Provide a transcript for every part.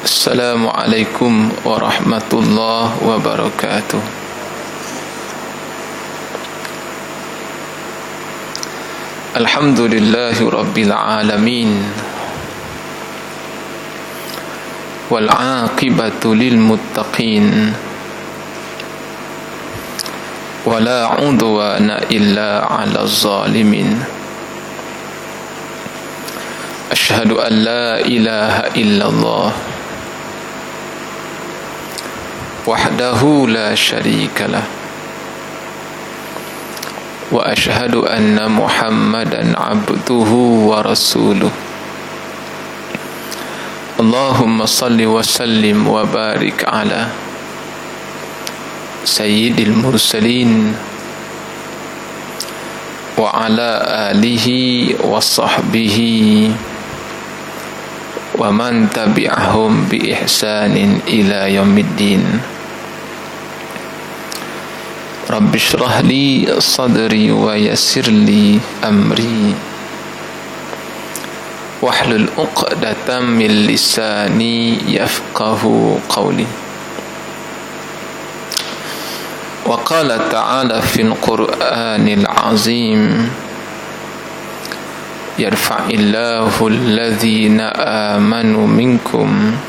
Assalamualaikum warahmatullahi wabarakatuh. Alhamdulillahi rabbil alamin, wal aqibatu lil muttaqin, wala udwana illa 'alal zalimin. Asyhadu an la ilaha illallah wahdahu la syarikalah, wa asyhadu anna Muhammadan abduhu wa rasuluh. Allahumma salli wa sallim wa barik ala sayyidil mursalin wa ala alihi wa sahbihi wa man tabi'ahum bi ihsanin ila yaumiddin. Rabbi shrah li sadri wa yassir li amri wahlul 'uqdatam min lisani yafqahu qawli. Wa qala ta'ala fil Qur'anil 'azim, yarfa'illahu alladhina amanu minkum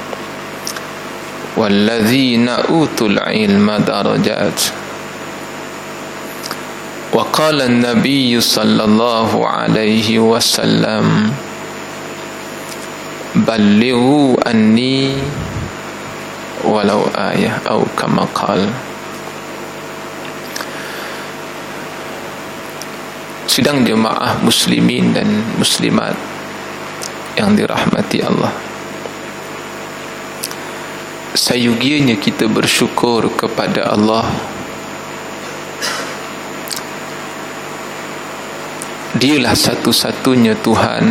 walladhina utul ilma darajat. Wa qala an-nabiy sallallahu alaihi wasallam, ballighu anni walau ayah, atau kama qala. Sidang jemaah muslimin dan muslimat yang dirahmati Allah, sayugianya kita bersyukur kepada Allah. Dialah satu-satunya Tuhan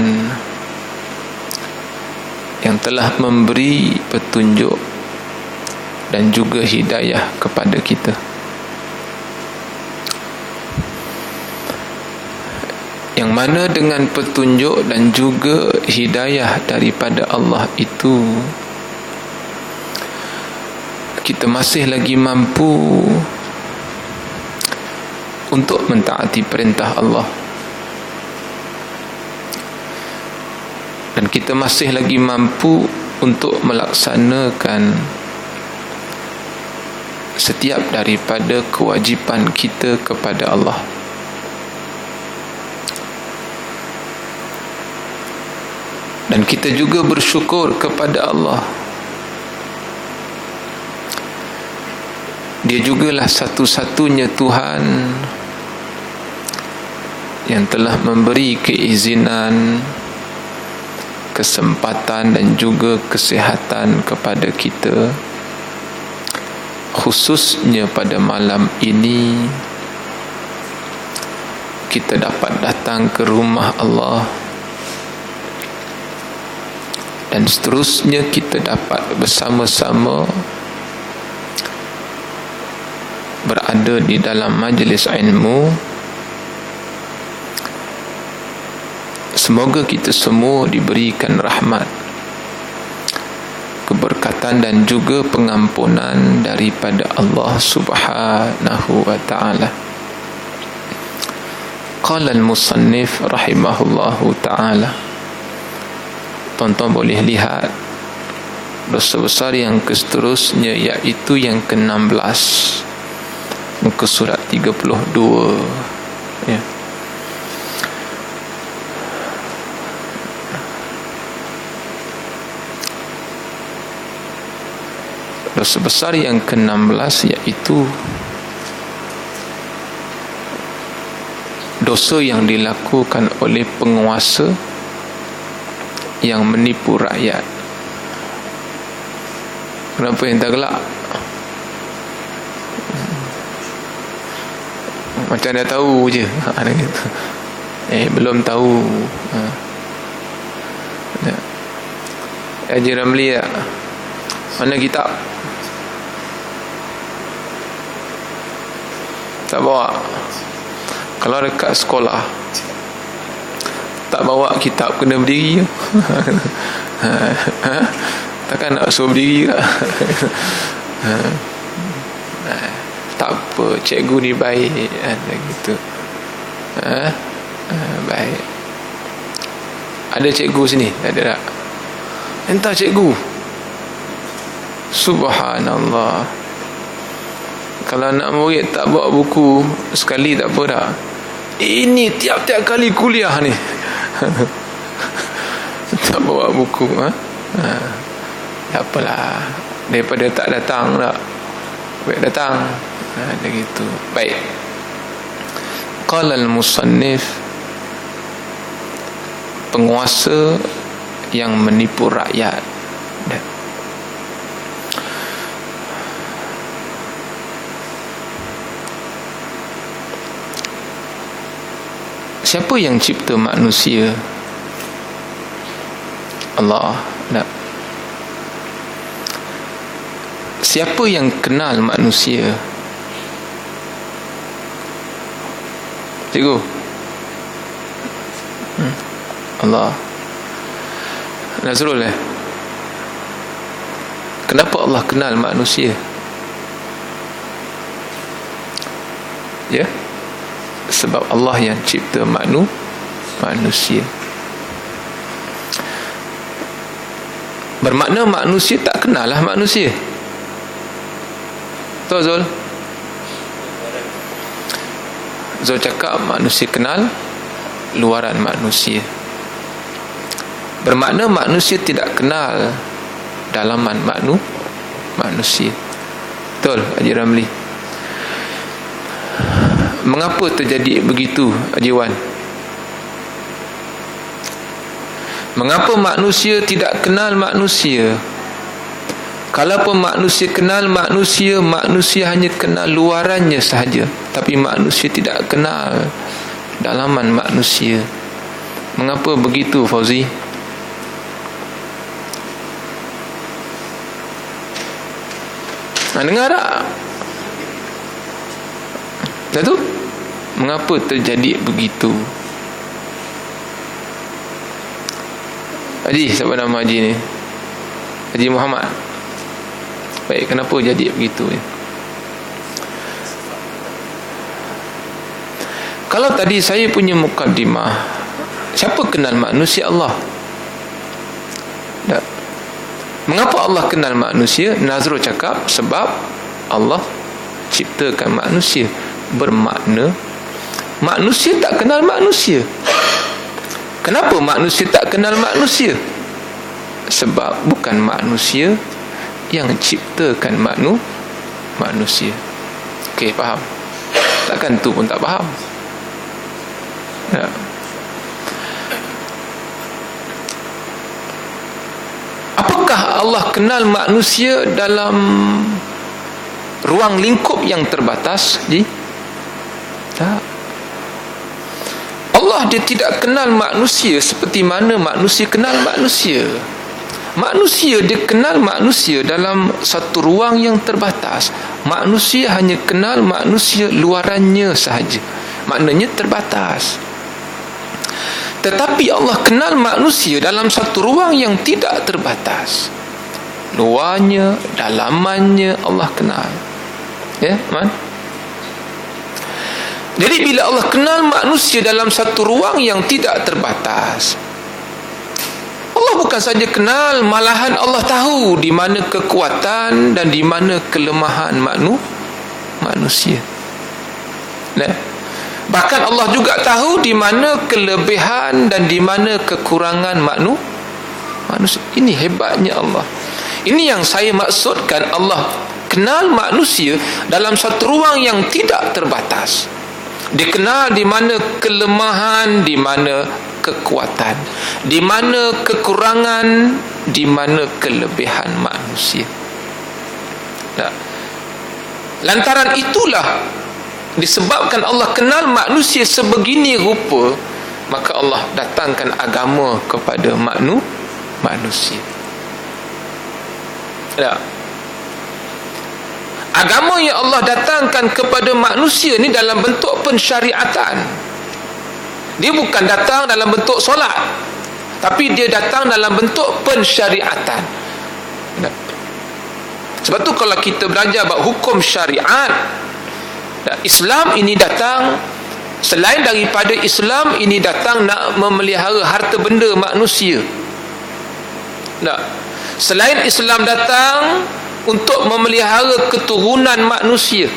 yang telah memberi petunjuk dan juga hidayah kepada kita. Yang mana dengan petunjuk dan juga hidayah daripada Allah itu, kita masih lagi mampu untuk mentaati perintah Allah, dan kita masih lagi mampu untuk melaksanakan setiap daripada kewajipan kita kepada Allah. Dan kita juga bersyukur kepada Allah, Dia jugalah satu-satunya Tuhan yang telah memberi keizinan, kesempatan dan juga kesihatan kepada kita, khususnya pada malam ini kita dapat datang ke rumah Allah, dan seterusnya kita dapat bersama-sama berada di dalam majlis ilmu. Semoga kita semua diberikan rahmat, keberkatan dan juga pengampunan daripada Allah Subhanahu wa ta'ala. Qala al-musannif rahimahullahu ta'ala. Tuan-tuan boleh lihat dosa besar yang seterusnya, iaitu yang ke-16, muka surat 32, ya. Dosa besar yang ke-16 iaitu dosa yang dilakukan oleh penguasa yang menipu rakyat. Kenapa yang tak gelak? Macam dah tahu je. Ada gitu. Belum tahu. Haji Ramli tak? Mana kitab? Tak bawa. Kalau dekat sekolah tak bawa kitab, kena berdiri. Takkan nak suruh berdiri tak? Tak apa, cikgu ni baik, gitu. Baik. Ada cikgu sini? Ada tak? Entah cikgu. Subhanallah. Kalau anak murid tak bawa buku sekali tak apa dah. Ini tiap-tiap kali kuliah ni tak bawa buku. Tak apalah, daripada tak datang tak, baik datang. Ada gitu. Baik. Qala al-musannif, penguasa yang menipu rakyat. Siapa yang cipta manusia? Allah. Tak. Siapa yang kenal manusia? Cikgu? Allah. Nazrul Kenapa Allah kenal manusia? Ya? Sebab Allah yang cipta manusia. Bermakna manusia tak kenal lah manusia. Tahu Zul? Zul cakap manusia kenal luaran manusia. Bermakna manusia tidak kenal dalaman manusia. Betul Haji Ramli? Mengapa terjadi begitu, Haji Wan? Mengapa manusia tidak kenal manusia? Kalaupun manusia kenal manusia, manusia hanya kenal luarannya sahaja, tapi manusia tidak kenal dalaman manusia. Mengapa begitu, Fauzi? Dengar tak? Dah tu? Mengapa terjadi begitu? Haji, siapa nama Haji ni? Haji Muhammad. Baik, kenapa jadi begitu? Kalau tadi saya punya mukaddimah, siapa kenal manusia? Allah. Tak. Mengapa Allah kenal manusia? Nazrul cakap sebab Allah ciptakan manusia. Bermakna manusia tak kenal manusia. Kenapa manusia tak kenal manusia? Sebab bukan manusia yang ciptakan manusia. Okey, faham? Takkan tu pun tak faham. Ya. Apakah Allah kenal manusia dalam ruang lingkup yang terbatas? Tak. Allah dia tidak kenal manusia seperti mana manusia kenal manusia. Manusia dia kenal manusia dalam satu ruang yang terbatas. Manusia hanya kenal manusia luarannya sahaja. Maknanya terbatas. Tetapi Allah kenal manusia dalam satu ruang yang tidak terbatas. Luarnya, dalamannya Allah kenal. Ya, man? Jadi bila Allah kenal manusia dalam satu ruang yang tidak terbatas, Allah bukan saja kenal, malahan Allah tahu di mana kekuatan dan di mana kelemahan manusia. Nah, bahkan Allah juga tahu di mana kelebihan dan di mana kekurangan manusia. Ini hebatnya Allah. Ini yang saya maksudkan, Allah kenal manusia dalam satu ruang yang tidak terbatas. Dikenal di mana kelemahan, di mana kekuatan, di mana kekurangan, di mana kelebihan manusia. Nah, lantaran itulah, disebabkan Allah kenal manusia sebegini rupa, maka Allah datangkan agama kepada manusia. Tak. Agama yang Allah datangkan kepada manusia ni dalam bentuk pensyariatan. Dia bukan datang dalam bentuk solat, tapi dia datang dalam bentuk pensyariatan. Sebab tu kalau kita belajar bab hukum syariat, Islam ini datang, selain daripada Islam ini datang nak memelihara harta benda manusia. Selain Islam datang untuk memelihara keturunan manusia.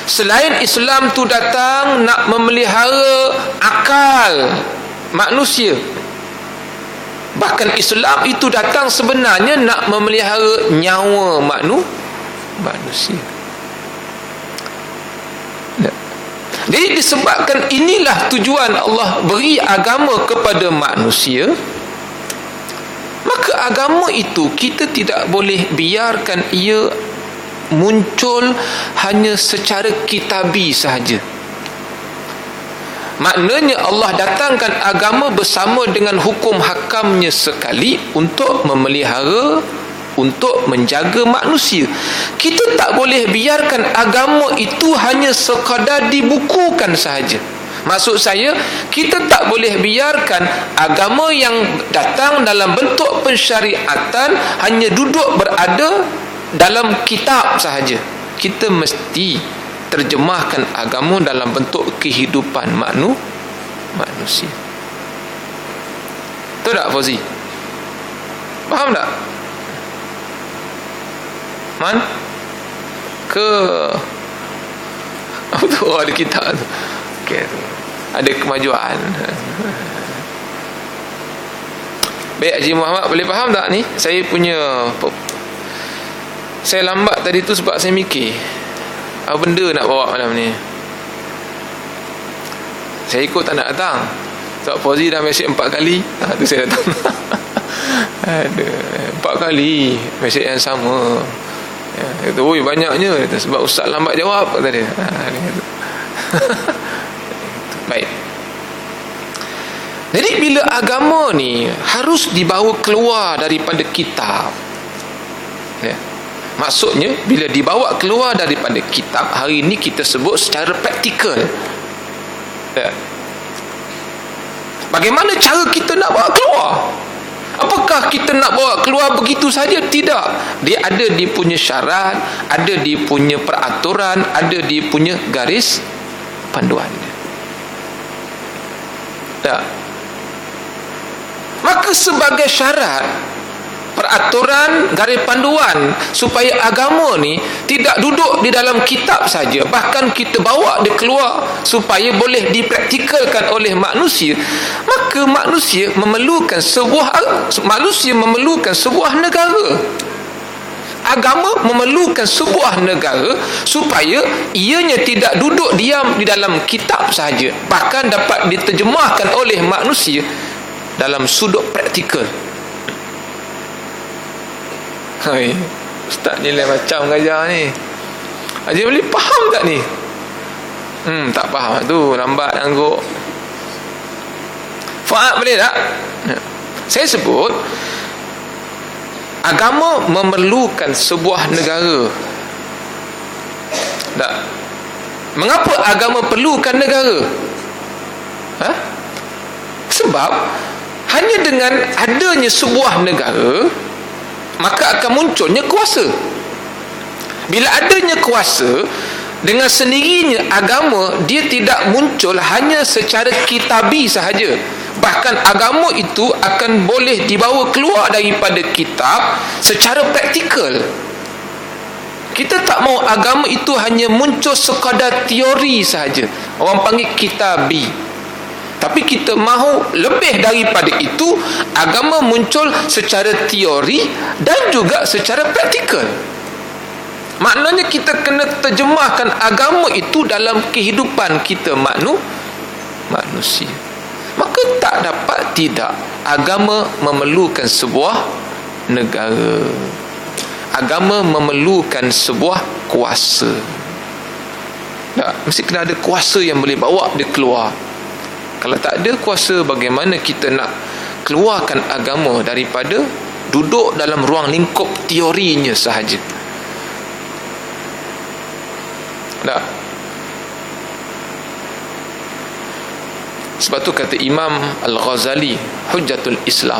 Selain Islam tu datang nak memelihara akal manusia. Bahkan Islam itu datang sebenarnya nak memelihara nyawa manusia. Jadi disebabkan inilah tujuan Allah beri agama kepada manusia, maka agama itu kita tidak boleh biarkan ia muncul hanya secara kitabi sahaja. Maknanya Allah datangkan agama bersama dengan hukum hakamnya sekali untuk memelihara, untuk menjaga manusia. Kita tak boleh biarkan agama itu hanya sekadar dibukukan sahaja. Maksud saya, kita tak boleh biarkan agama yang datang dalam bentuk pensyariatan hanya duduk berada dalam kitab sahaja. Kita mesti terjemahkan agama dalam bentuk kehidupan manusia. Betul tak, Fauzi? Faham tak? Man? Apa tu? Ada kitab tu. Okay. Ada kemajuan. Baik, Haji Muhammad, boleh faham tak ni? Saya lambat tadi tu sebab saya mikir apa benda nak bawa malam ni. Saya ikut tak nak datang sebab Fauzi dah mesej 4 kali. Tu saya datang. Aduh, 4 kali mesej yang sama. Dia kata, oi banyaknya. Dia kata, sebab ustaz lambat jawab, kata dia. Baik. Jadi bila agama ni harus dibawa keluar daripada kitab, ya. Maksudnya bila dibawa keluar daripada kitab, hari ini kita sebut secara praktikal, ya. Bagaimana cara kita nak bawa keluar? Apakah kita nak bawa keluar begitu saja? Tidak. Dia ada dia punya syarat, ada dia punya peraturan, ada dia punya garis panduan. Tak. Maka sebagai syarat, peraturan, garis panduan supaya agama ni tidak duduk di dalam kitab saja, bahkan kita bawa dia keluar supaya boleh dipraktikalkan oleh manusia, maka manusia memerlukan sebuah negara. Agama memerlukan sebuah negara supaya ianya tidak duduk diam di dalam kitab saja, bahkan dapat diterjemahkan oleh manusia dalam sudut praktikal. Hai, ustaz ni lain macam mengajar ni. Haji boleh faham tak ni? Tak faham tu, lambat angguk. Faham boleh tak? Saya sebut agama memerlukan sebuah negara. Tak. Mengapa agama perlukan negara? Sebab hanya dengan adanya sebuah negara, maka akan munculnya kuasa. Bila adanya kuasa, dengan sendirinya agama dia tidak muncul hanya secara kitabi sahaja. Bahkan agama itu akan boleh dibawa keluar daripada kitab secara praktikal. Kita tak mahu agama itu hanya muncul sekadar teori sahaja. Orang panggil kitabi. Tapi kita mahu lebih daripada itu, agama muncul secara teori dan juga secara praktikal. Maknanya kita kena terjemahkan agama itu dalam kehidupan kita manusia. Maka tak dapat tidak, agama memerlukan sebuah negara. Agama memerlukan sebuah kuasa. Tak, mesti kena ada kuasa yang boleh bawa dia keluar. Kalau tak ada kuasa, bagaimana kita nak keluarkan agama daripada duduk dalam ruang lingkup teorinya sahaja. Tak? Sebab tu kata Imam Al-Ghazali, Hujjatul Islam,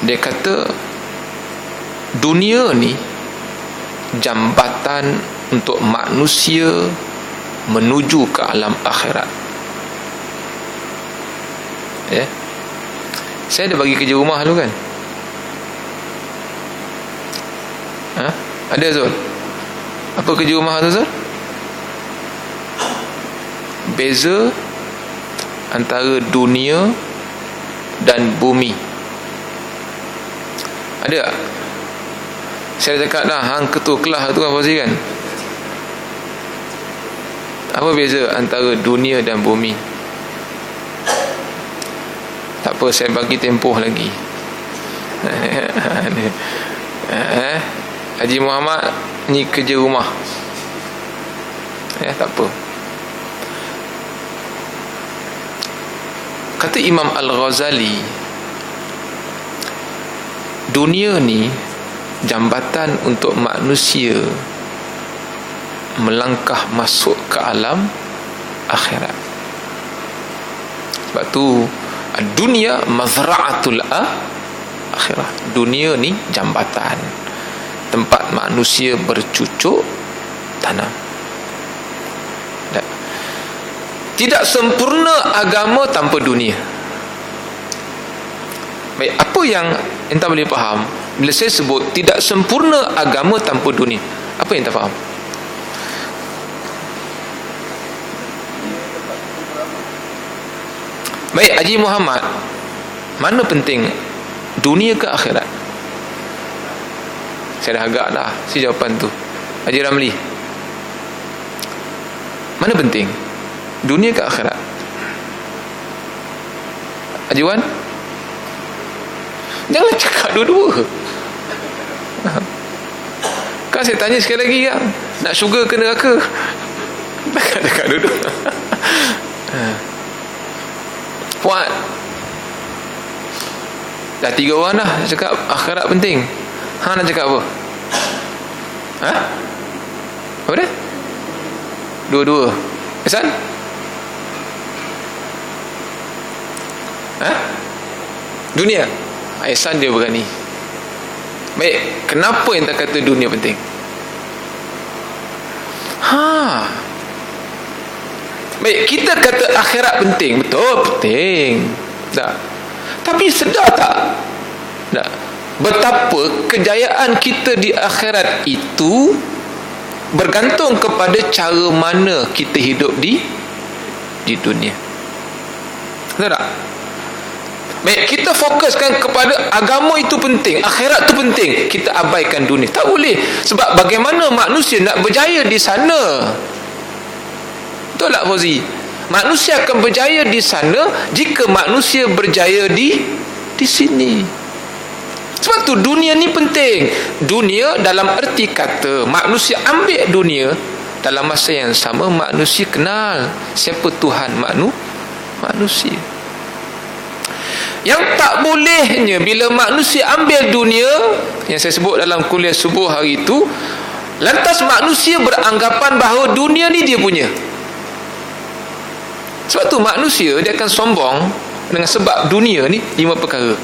dia kata dunia ni jambatan untuk manusia menuju ke alam akhirat. Ya. Saya ada bagi kerja rumah dulu kan? Ada Zul? Apa kerja rumah tu Zul? Beza antara dunia dan bumi. Ada tak? Saya cakap dah, hang ketua kelas tu kan Fauzi kan? Apa beza antara dunia dan bumi? Tak apa, saya bagi tempoh lagi. Haji Muhammad ni kerja rumah. Tak apa. Kata Imam Al-Ghazali, dunia ni jambatan untuk manusia melangkah masuk ke alam akhirat. Sebab tu dunia mazra'atul akhirah. Dunia ni jambatan, tempat manusia bercucuk tanam. Tidak sempurna agama tanpa dunia. Baik, apa yang enta boleh faham bila saya sebut tidak sempurna agama tanpa dunia? Apa yang enta faham? Baik, Haji Muhammad, mana penting, dunia ke akhirat? Saya dah agak dah si jawapan tu. Haji Ramli, mana penting, dunia ke akhirat? Haji Wan, jangan cakap dua-dua. Kan saya tanya sekali lagi kan, nak syurga ke neraka? Takkan cakap dua-dua. Puan, dah 3 orang dah cakap akhirat penting. Hang nak cakap apa? Apa dia? Dua-dua. Hasan? Dunia. Ihsan dia berani. Baik, kenapa yang tak kata dunia penting? Baik, kita kata akhirat penting. Betul, penting. Tak. Tapi sedar tak? Tak. Betapa kejayaan kita di akhirat itu bergantung kepada cara mana kita hidup di dunia. Betul tak? Baik, kita fokuskan kepada agama itu penting, akhirat itu penting, kita abaikan dunia. Tak boleh. Sebab bagaimana manusia nak berjaya di sana? Betul tak Fauzi? Manusia akan berjaya di sana jika manusia berjaya di sini. Sebab tu dunia ni penting. Dunia dalam erti kata manusia ambil dunia, dalam masa yang sama manusia kenal siapa Tuhan manusia. Yang tak bolehnya bila manusia ambil dunia, yang saya sebut dalam kuliah subuh hari itu, lantas manusia beranggapan bahawa dunia ni dia punya. Sebab tu manusia dia akan sombong dengan sebab dunia ni 5 perkara.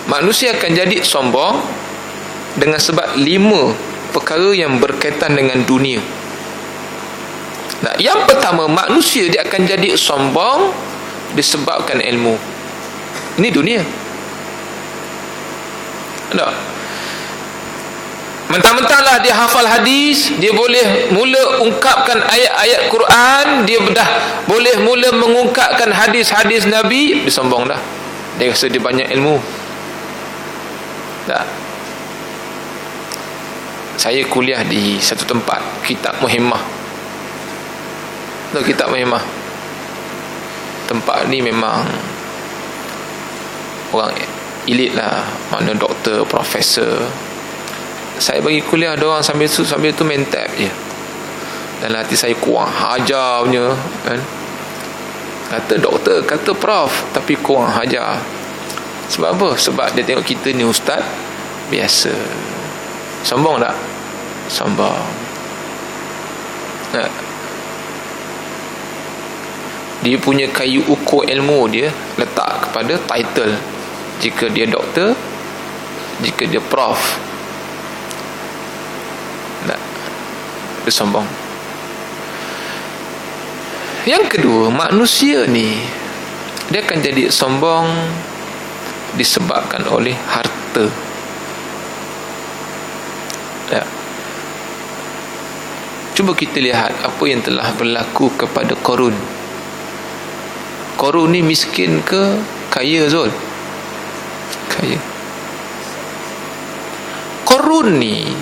Manusia akan jadi sombong dengan sebab 5 perkara yang berkaitan dengan dunia. Nah, yang pertama, manusia dia akan jadi sombong disebabkan ilmu. Ini dunia. Tak? Mentang-mentanglah dia hafal hadis, dia boleh mula ungkapkan ayat-ayat Quran, dia dah boleh mula mengungkapkan hadis-hadis Nabi, dia sombong dah. Dia rasa dia banyak ilmu. Tak? Saya kuliah di satu tempat, Kitab Muhimmah. Kitab Muhimmah. Tempat ni memang orang elit lah, mana doktor, profesor. Saya bagi kuliah diorang sambil tu main tab je. Dan hati saya kuat hajar punya kan. Kata doktor, kata prof, tapi kurang hajar. Sebab apa? Sebab dia tengok kita ni ustaz biasa. Sombong tak? Sombong. Dia punya kayu ukur ilmu dia letak kepada title. Jika dia doktor, jika dia prof, tak, dia sombong. Yang kedua, manusia ni dia akan jadi sombong disebabkan oleh harta. Ya. Cuba kita lihat apa yang telah berlaku kepada Qarun. Qarun ni miskin ke kaya, Zul? Kaya. Qarun ni,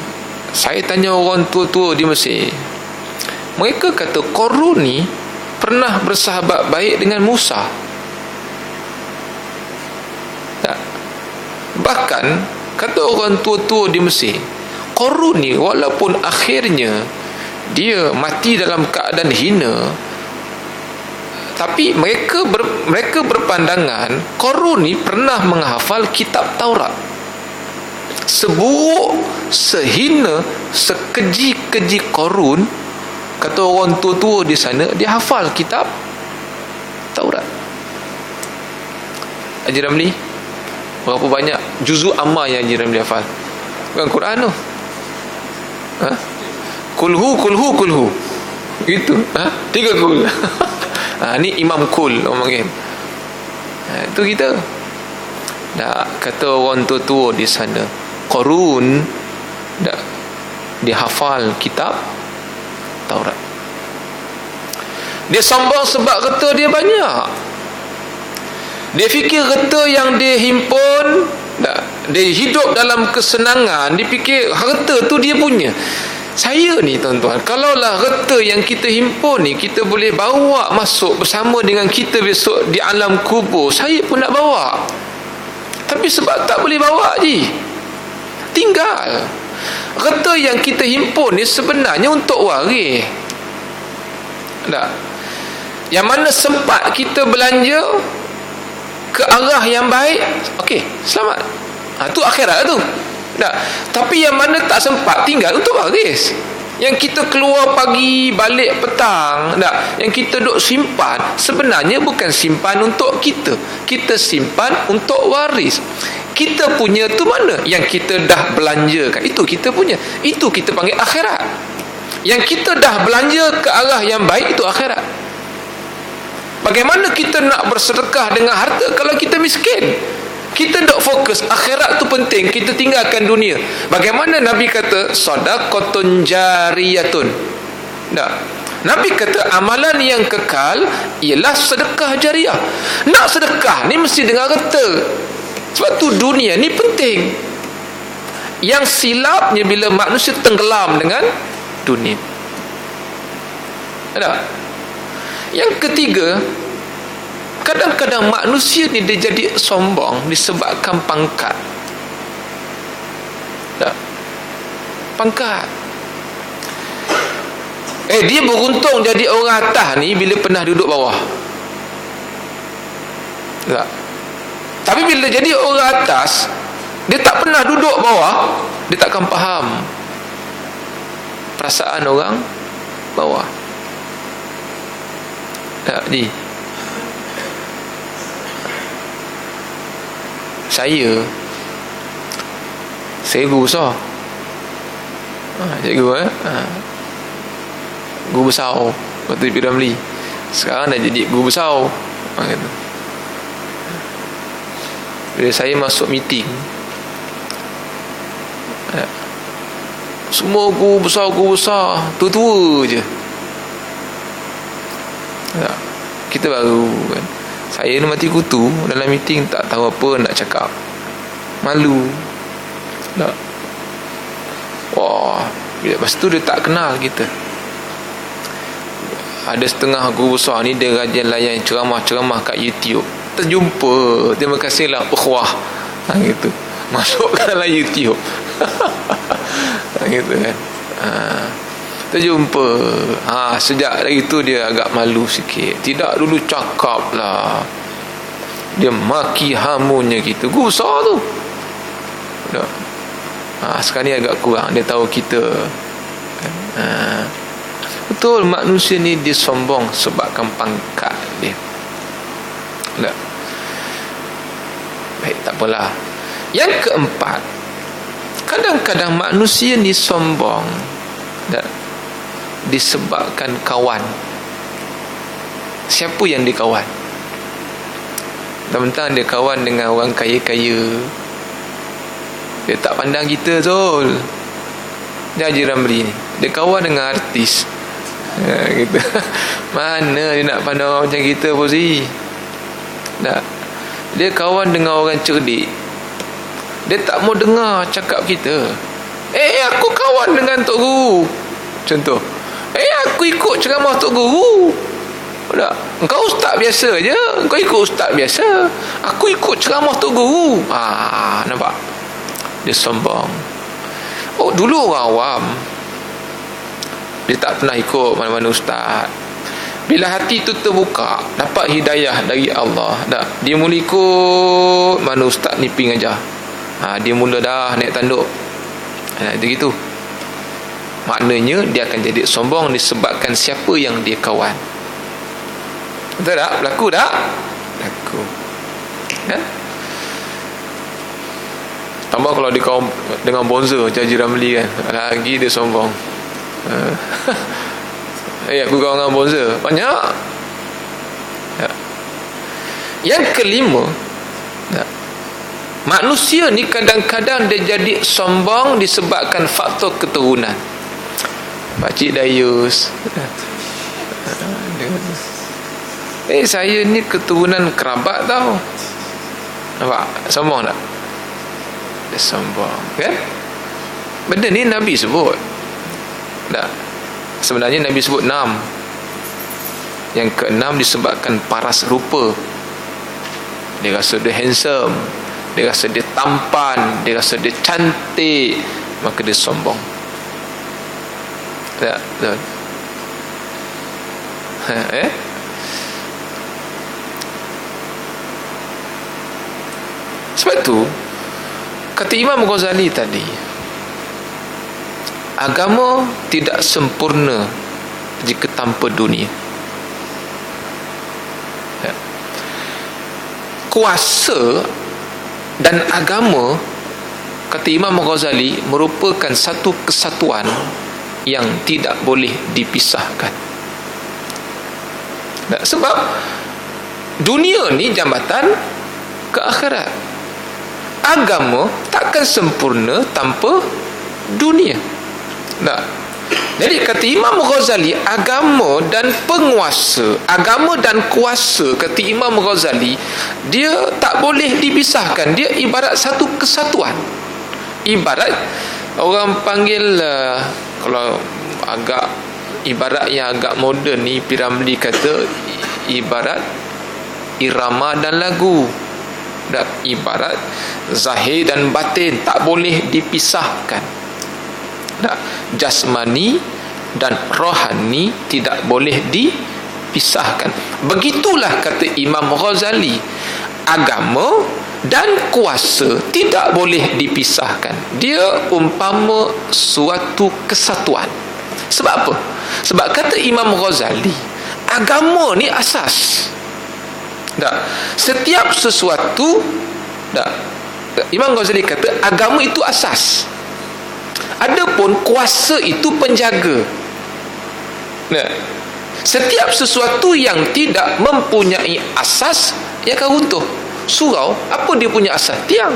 saya tanya orang tua-tua di Mesir, mereka kata Qarun ni pernah bersahabat baik dengan Musa. Tak. Bahkan kata orang tua-tua di Mesir, Qarun ni walaupun akhirnya dia mati dalam keadaan hina, tapi mereka berpandangan Qarun ni pernah menghafal kitab Taurat. Seburuk, sehina, sekeji-keji Qarun, kata orang tua-tua di sana, dia hafal kitab Taurat. Haji Ramli, berapa banyak juzuk amma yang Haji Ramli hafal? Bukan Quran tu. Kulhu gitu. 3 kul. Ni Imam Kul orang panggil. Itu kita. Kata orang tua-tua di sana, Qarun dia hafal kitab Taurat. Dia sombong sebab harta dia banyak. Dia fikir harta yang dia himpun, dia hidup dalam kesenangan, dia fikir harta tu dia punya. Saya ni tuan-tuan, kalaulah harta yang kita himpun ni kita boleh bawa masuk bersama dengan kita besok di alam kubur, saya pun nak bawa. Tapi sebab tak boleh bawa je, tinggal. Harta yang kita himpun ni sebenarnya untuk waris. Tak? Yang mana sempat kita belanja ke arah yang baik, okey, selamat. Tu akhirat tu. Tak? Tapi yang mana tak sempat, tinggal untuk waris. Yang kita keluar pagi, balik petang, tak? Yang kita duk simpan, sebenarnya bukan simpan untuk kita. Kita simpan untuk waris. Kita punya tu mana? Yang kita dah belanjakan, itu kita punya. Itu kita panggil akhirat. Yang kita dah belanja ke arah yang baik, itu akhirat. Bagaimana kita nak bersedekah dengan harta kalau kita miskin? Kita tak fokus akhirat tu penting, kita tinggalkan dunia. Bagaimana Nabi kata sadaqatun jariyatun? Tak. Nabi kata amalan yang kekal ialah sedekah jariah. Nak sedekah ni mesti dengan harta. Sebab tu dunia ni penting. Yang silapnya bila manusia tenggelam dengan dunia. Ada. Yang ketiga, kadang-kadang manusia ni dia jadi sombong disebabkan pangkat. Tak? Pangkat. Dia beruntung jadi orang atas ni bila pernah duduk bawah. Tak? Tapi bila jadi orang atas, dia tak pernah duduk bawah, dia takkan faham perasaan orang bawah. Tak, ni saya guru besar. Cikgu guru besar waktu di Ramli. Sekarang dah jadi guru besar. Kata. Bila saya masuk meeting, semua guru besar tua-tua je. Kita baru kan. Saya ni mati kutu dalam meeting, tak tahu apa nak cakap, malu. Tak. Wah, lepas tu dia tak kenal kita. Ada setengah guru besar ni dia rajin layan ceramah-ceramah kat YouTube. Terjumpa, terima kasihlah ukhwah. Gitu. Masuk ke dalam YouTube. Gitu kan. terjumpa. Sejak dari itu dia agak malu sikit. Tidak dulu cakap lah, dia maki hamunnya gitu, gusar tu. Sekarang ni agak kurang, dia tahu kita. Betul, manusia ni dia sombong sebabkan pangkat dia. Baik, tak apalah. Yang keempat, kadang-kadang manusia ni sombong disebabkan kawan. Siapa yang dia kawan? Tentang dia kawan dengan orang kaya-kaya, dia tak pandang kita, Zul. Dia Haji Ramli ni, dia kawan dengan artis. Gitu. Mana dia nak pandang orang macam kita, Fauzi? Dia kawan dengan orang cerdik, dia tak mau dengar cakap kita. Aku kawan dengan Tok Guru, contoh. Aku ikut ceramah Tok Guru. Engkau ustaz biasa je, engkau ikut ustaz biasa, aku ikut ceramah Tok Guru. Nampak? Dia sombong. Dulu orang awam, dia tak pernah ikut mana-mana ustaz. Bila hati tu terbuka, dapat hidayah dari Allah, dia mula ikut mana ustaz ni pergi ajar. Dia mula dah naik tanduk. Dia gitu. Maknanya dia akan jadi sombong disebabkan siapa yang dia kawan. Betul tak? Berlaku tak? Berlaku. Tambah kalau dia kawan dengan bonzer macam Haji Ramli kan, lagi dia sombong. Aku kawan dengan bonzer banyak. Yang kelima, manusia ni kadang-kadang dia jadi sombong disebabkan faktor keturunan. Pakcik Dayus, saya ni keturunan kerabat tau. Nampak? Sombong tak? Dia sombong kan? Benda ni Nabi sebut tak? Sebenarnya Nabi sebut 6. Yang ke-6 disebabkan paras rupa. Dia rasa dia handsome, dia rasa dia tampan, dia rasa dia cantik, maka dia sombong. Tak? Betul? Sebab tu kata Imam Ghazali tadi, agama tidak sempurna jika tanpa dunia. Kuasa dan agama, kata Imam Ghazali, merupakan satu kesatuan yang tidak boleh dipisahkan. Sebab dunia ni jambatan ke akhirat. Agama takkan sempurna tanpa dunia. Jadi kata Imam Ghazali, agama dan penguasa, agama dan kuasa, kata Imam Ghazali, dia tak boleh dipisahkan. Dia ibarat satu kesatuan. Ibarat orang panggil, kalau agak ibarat yang agak moden ni, Piramli kata ibarat irama dan lagu. Ibarat zahir dan batin tak boleh dipisahkan. Jasmani dan rohani tidak boleh dipisahkan. Begitulah kata Imam Ghazali, agama dan kuasa tidak boleh dipisahkan. Dia umpama suatu kesatuan. Sebab apa? Sebab kata Imam Ghazali, agama ni asas. Setiap sesuatu, Imam Ghazali kata agama itu asas, adapun kuasa itu penjaga. Setiap sesuatu yang tidak mempunyai asas, ia akan runtuh. Surau, apa dia punya asas? Tiang.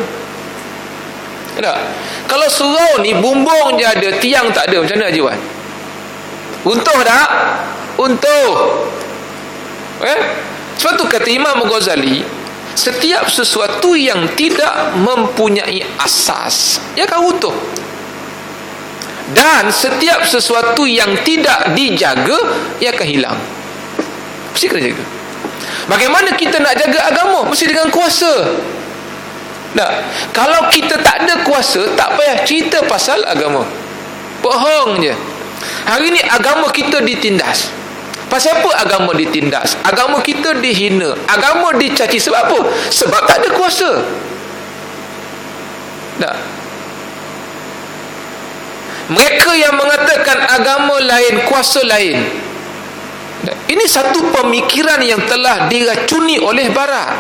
Kalau surau ni bumbung je ada, tiang tak ada, macam mana Haji Wan? Runtuh tak? Runtuh. Sebab tu kata Imam Ghazali, setiap sesuatu yang tidak mempunyai asas, ia akan runtuh. Dan setiap sesuatu yang tidak dijaga, ia akan hilang. Mesti kena jaga. Bagaimana kita nak jaga agama? Mesti dengan kuasa. Kalau kita tak ada kuasa, tak payah cerita pasal agama. Bohong je. Hari ni agama kita ditindas. Pasal apa agama ditindas? Agama kita dihina, agama dicaci. Sebab apa? Sebab tak ada kuasa. Tak. Mereka yang mengatakan agama lain, kuasa lain. Ini satu pemikiran yang telah diracuni oleh Barat.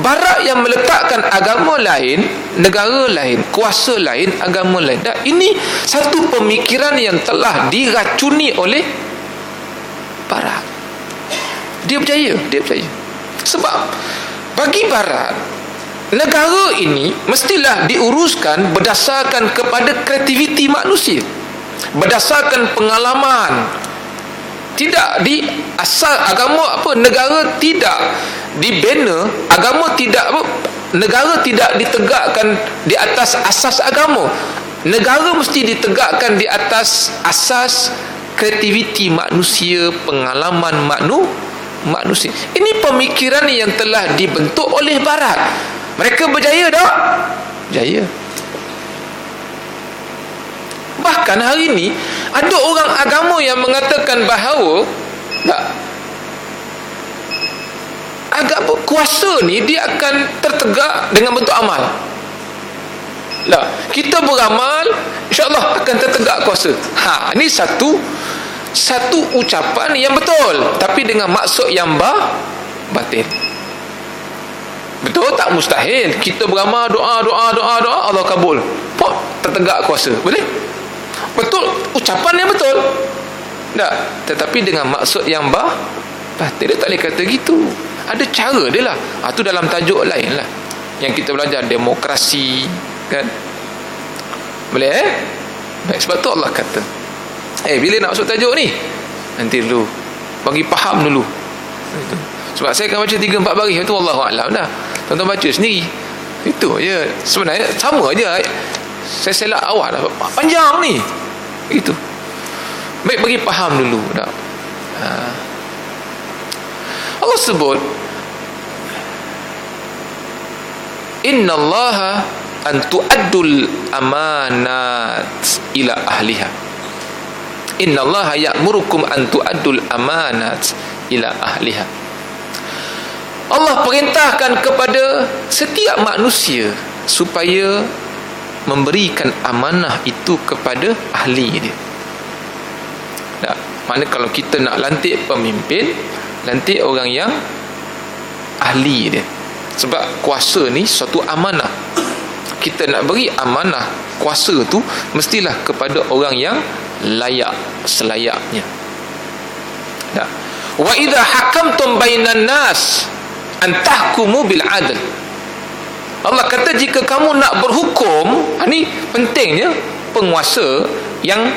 Barat yang meletakkan agama lain, negara lain, kuasa lain, agama lain. Dan ini satu pemikiran yang telah diracuni oleh Barat. Dia percaya. Sebab bagi Barat, negara ini mestilah diuruskan berdasarkan kepada kreativiti manusia, berdasarkan pengalaman. Tidak di asal agama negara tidak dibina, agama tidak negara tidak ditegakkan di atas asas agama. Negara mesti ditegakkan di atas asas kreativiti manusia, pengalaman manusia. Ini pemikiran yang telah dibentuk oleh Barat. Mereka berjaya tak? Berjaya. Bahkan hari ini ada orang agama yang mengatakan bahawa agama kuasa ni dia akan tertegak dengan bentuk amal. Kita beramal, insya-Allah akan tertegak kuasa. Ini satu ucapan yang betul, tapi dengan maksud yang batil. Betul tak? Mustahil. Kita beramal, doa, Allah kabul. Tertegak kuasa. Boleh? Betul, ucapan yang betul. Tak, tetapi dengan maksud yang batil. Dia tak boleh kata gitu. Ada cara dia lah. Itu dalam tajuk lain lah, yang kita belajar demokrasi, kan? Boleh Baik, sebab tu Allah kata, bila nak masuk tajuk ni, nanti dulu bagi faham dulu. Sebab saya akan baca 3-4 baris, itu Wallahualam dah. Tuan-tuan baca sendiri. Itu je. Sebenarnya sama je. Saya selak awal dah. Panjang ni. Itu. Baik, bagi faham dulu dah. Allah sebut, innallaha an tu'addul amanat ila ahliha. Innallaha ya'murukum an tu'addul amanat ila ahliha. Allah perintahkan kepada setiap manusia supaya memberikan amanah itu kepada ahli dia. Mana kalau kita nak lantik pemimpin, lantik orang yang ahli dia. Sebab kuasa ni suatu amanah. Kita nak beri amanah kuasa tu mestilah kepada orang yang layak, selayaknya. Wa idza hakamtum bainan nas an tahkumu bil adl. Allah kata jika kamu nak berhukum, ni pentingnya penguasa yang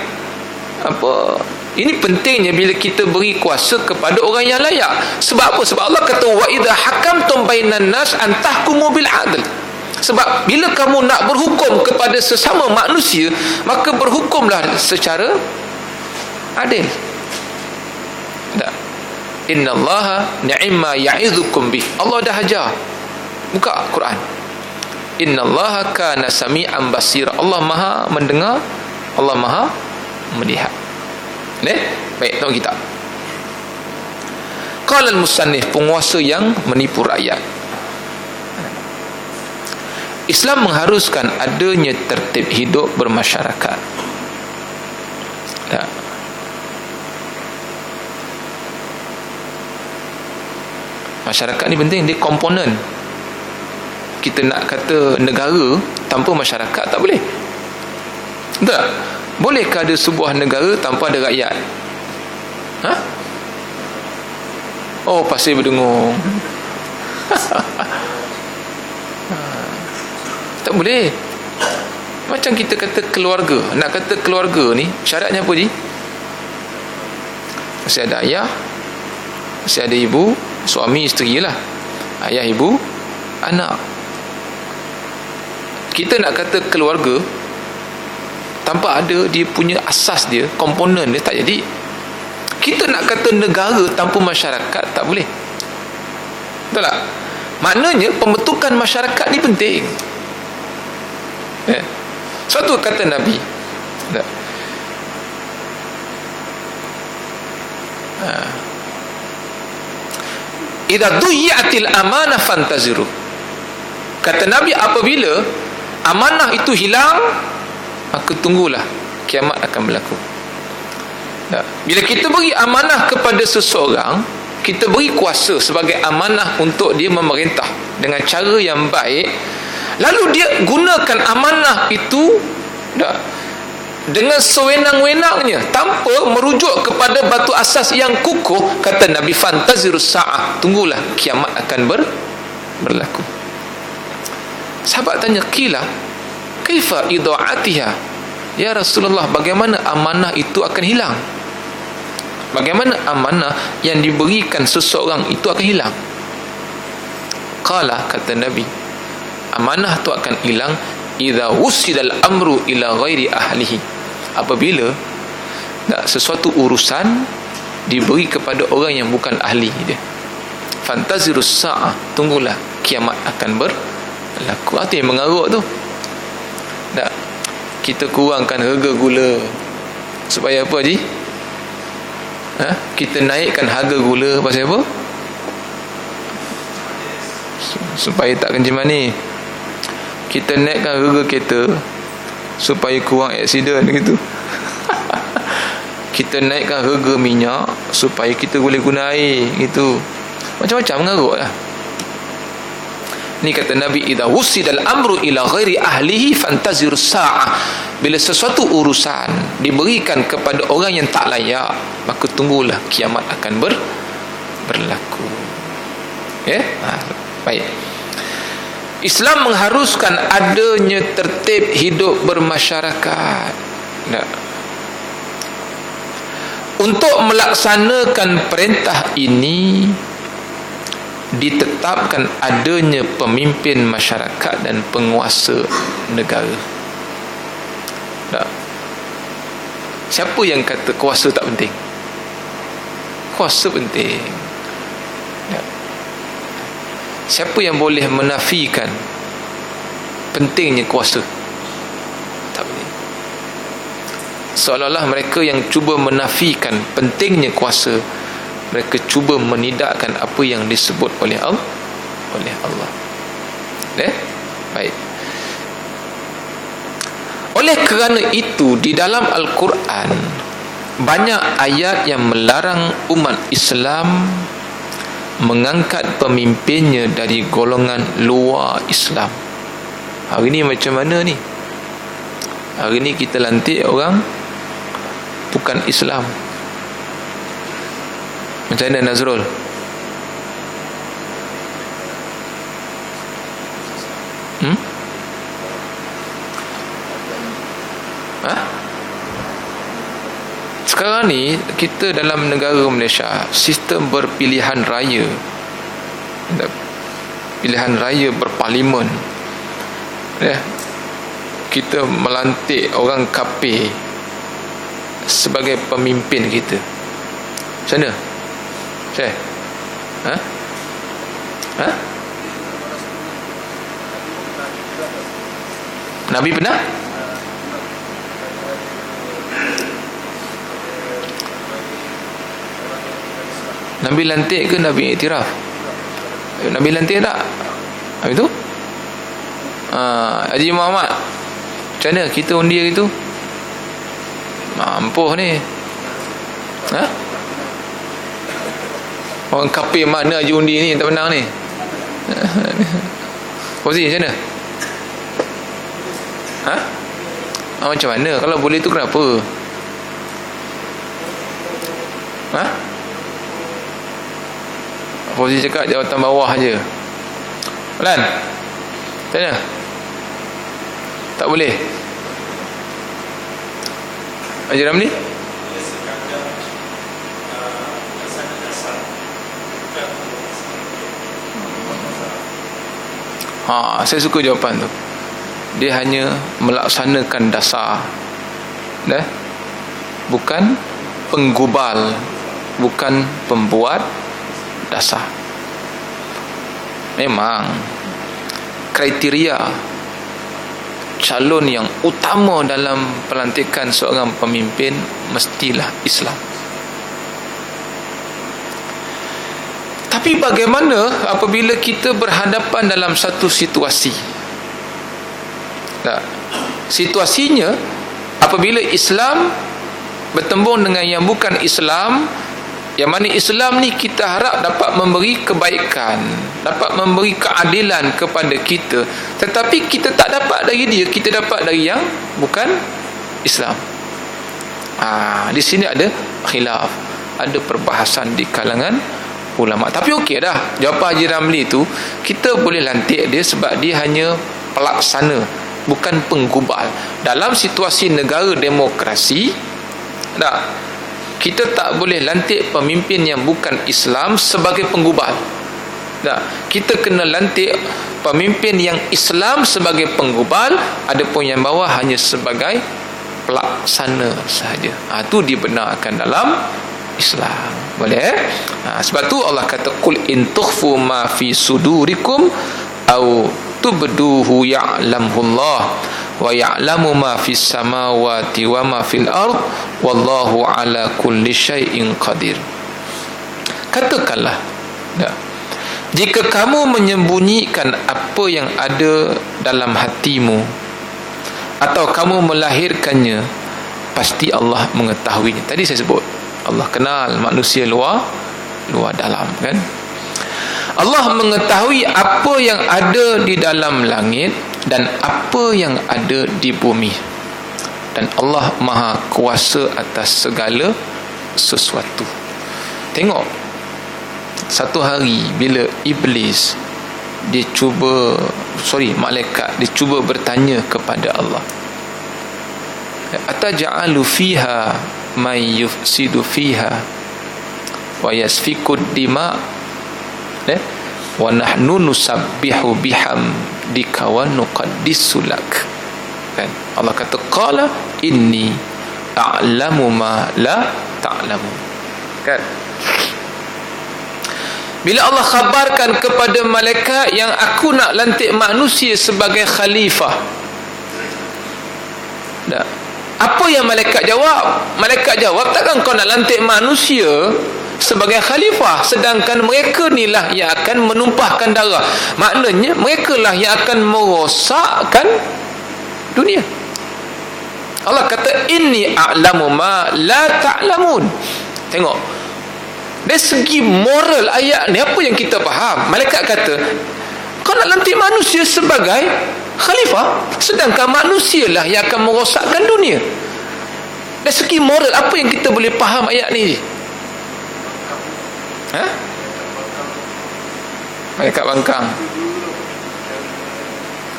ini pentingnya bila kita beri kuasa kepada orang yang layak. Sebab apa? Sebab Allah kata wa idza hakamtum bainan nas an tahkumu bil adl. Sebab bila kamu nak berhukum kepada sesama manusia, maka berhukumlah secara adil. Innallaha ni'ma ya'izukum bih. Allah dah ajar. Buka Quran. Innallaha kana sami'an basira. Allah Maha mendengar, Allah Maha melihat. Baik, tengok kitab. Qala al-musannif, penguasa yang menipu rakyat. Islam mengharuskan adanya tertib hidup bermasyarakat. Masyarakat ni penting, dia komponen. Kita nak kata negara tanpa masyarakat tak boleh. Tak? Bolehkah ada sebuah negara tanpa ada rakyat? Oh, pasir berdengung. Tak boleh. Macam kita kata keluarga. Nak kata keluarga ni syaratnya apa je? Mesti ada ayah, mesti ada ibu, suami isteri lah. Ayah, ibu, anak. Kita nak kata keluarga tanpa ada dia punya asas dia, komponen dia, tak jadi. Kita nak kata negara tanpa masyarakat tak boleh. Betul tak? Maknanya pembentukan masyarakat ni penting. Suatu kata Nabi, Idza duyi'atil amanah fantaziru. Kata Nabi, apabila amanah itu hilang, maka tunggulah kiamat akan berlaku. Bila kita beri amanah kepada seseorang, kita beri kuasa sebagai amanah untuk dia memerintah dengan cara yang baik, lalu dia gunakan amanah itu dengan sewenang-wenangnya tanpa merujuk kepada batu asas yang kukuh, kata Nabi, fantazirus sa'ah, tunggulah kiamat akan berlaku. Sahabat tanya, qila kaifa idha'atiha ya Rasulullah, bagaimana amanah itu akan hilang? Bagaimana amanah yang diberikan seseorang itu akan hilang? Qala, kata Nabi, amanah itu akan hilang idza wusidal amru ila ghairi ahlihi, apabila sesuatu urusan diberi kepada orang yang bukan ahli dia. Fantazirus sa'ah, tunggulah kiamat akan berlaku. Itu yang mengarut tu. Kita kurangkan harga gula supaya apa, Haji? Kita naikkan harga gula pasal apa? Supaya tak kencing manis. Kita naikkan harga kereta supaya kurang aksiden gitu. Kita naikkan harga minyak supaya kita boleh guna air gitu. Macam-macam mengarut lah. Ni kata Nabi, idza wusidal amru ila ghairi ahlihi fantazirus sa'ah, bila sesuatu urusan diberikan kepada orang yang tak layak, maka tunggulah kiamat akan berlaku. Baik. Islam mengharuskan adanya tertib hidup bermasyarakat. Untuk melaksanakan perintah ini, ditetapkan adanya pemimpin masyarakat dan penguasa negara. Siapa yang kata kuasa tak penting? Kuasa penting. Siapa yang boleh menafikan pentingnya kuasa? Tak boleh. Seolah-olah mereka yang cuba menafikan pentingnya kuasa, mereka cuba menidakkan apa yang disebut oleh Allah. Baik. Oleh kerana itu, di dalam Al-Quran banyak ayat yang melarang umat Islam mengangkat pemimpinnya dari golongan luar Islam. Hari ni macam mana ni? Hari ni kita lantik orang bukan Islam. Macam mana, Nazrul? Sekarang ni kita dalam negara Malaysia, sistem berpilihan raya, pilihan raya berparlimen, kita melantik orang kafir sebagai pemimpin kita. Macam mana? Nabi pernah? Nabi lantik ke Nabi iktiraf? Nabi lantik tak? Habis tu? Haji Muhammad, macam mana kita undi hari tu? Mampuh ni. Orang kafir mana Haji undi ni tak menang ni? Fauzi, macam mana? Macam mana? Kalau boleh tu kenapa? Fauzi cakap jawatan bawah je. Lan, macam mana? Tak boleh? Haji Ramli? Saya suka jawapan tu. Dia hanya melaksanakan dasar, bukan penggubal, bukan pembuat dasar. Memang kriteria calon yang utama dalam pelantikan seorang pemimpin mestilah Islam. Tapi bagaimana apabila kita berhadapan dalam satu situasi? Tak. Situasinya apabila Islam bertembung dengan yang bukan Islam, yang mana Islam ni kita harap dapat memberi kebaikan, dapat memberi keadilan kepada kita, tetapi kita tak dapat dari dia, kita dapat dari yang bukan Islam. Di sini ada khilaf, ada perbahasan di kalangan ulama. Tapi okey dah, jawapan Haji Ramli tu kita boleh lantik dia sebab dia hanya pelaksana, bukan penggubal. Dalam situasi negara demokrasi, kita tak boleh lantik pemimpin yang bukan Islam sebagai penggubal. Kita kena lantik pemimpin yang Islam sebagai penggubal, adapun yang bawah hanya sebagai pelaksana sahaja. Itu dibenarkan dalam Islam. Boleh? Sebab tu Allah kata qul in tukhfu ma fi sudurikum au tubduhu ya'lamhu Allah wa ya'lamu ma fis samawati wa ma fil ard wallahu ala kulli syai'in qadir. Katakanlah, jika kamu menyembunyikan apa yang ada dalam hatimu atau kamu melahirkannya, pasti Allah mengetahuinya. Tadi saya sebut Allah kenal manusia luar dalam, kan? Allah mengetahui apa yang ada di dalam langit dan apa yang ada di bumi, dan Allah maha kuasa atas segala sesuatu. Tengok, satu hari bila iblis malaikat dia cuba bertanya kepada Allah, ataj'alu fiha man yufsidu fiha wa yasfiku dima wa nahnu nusabbihu bihamdika wa nuqaddisu lak. Kan Allah kata qala inni a'lamu ma la ta'lamu. Kan bila Allah khabarkan kepada malaikat yang aku nak lantik manusia sebagai khalifah, apa yang malaikat jawab? Malaikat jawab, takkan kau nak lantik manusia sebagai khalifah sedangkan mereka ni lah yang akan menumpahkan darah. Maknanya mereka lah yang akan merosakkan dunia. Allah kata inni a'lamu ma la ta'lamun. Tengok, dari segi moral ayat ni apa yang kita faham? Malaikat kata kau nak lantik manusia sebagai khalifah sedangkan manusia lah yang akan merosakkan dunia. Dari segi moral apa yang kita boleh faham ayat ni? Malaikat bangkang.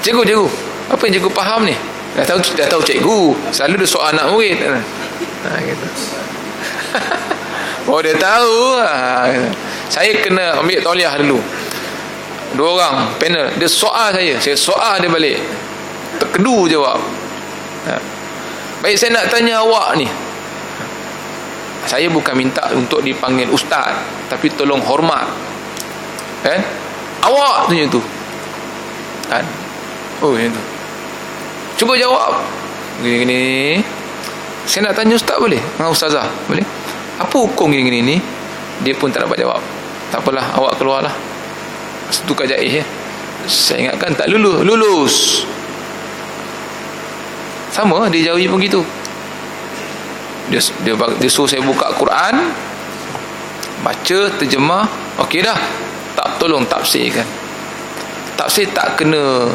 Cikgu, apa yang cikgu faham ni? Dah tahu cikgu, selalu dia soal anak murid. Gitu. Oh, dia tahu. Saya kena ambil tauliah dulu. 2 orang panel, dia soal saya soal dia balik, terkedu jawab. Baik, saya nak tanya awak ni, saya bukan minta untuk dipanggil ustaz, tapi tolong hormat, kan? Awak tanya tu, kan? Oh, yang tu, cuba jawab gini. Saya nak tanya ustaz boleh? Dengan ustazah boleh? Apa hukum gini ni? Dia pun tak dapat jawab. Tak apalah, awak keluarlah. Tukar jaiz ya. Saya ingatkan tak lulus. Sama dia jauhi pun gitu. Dia suruh saya buka Quran, baca, terjemah. Okey dah, tak tolong tafsirkan. Tafsir tak kena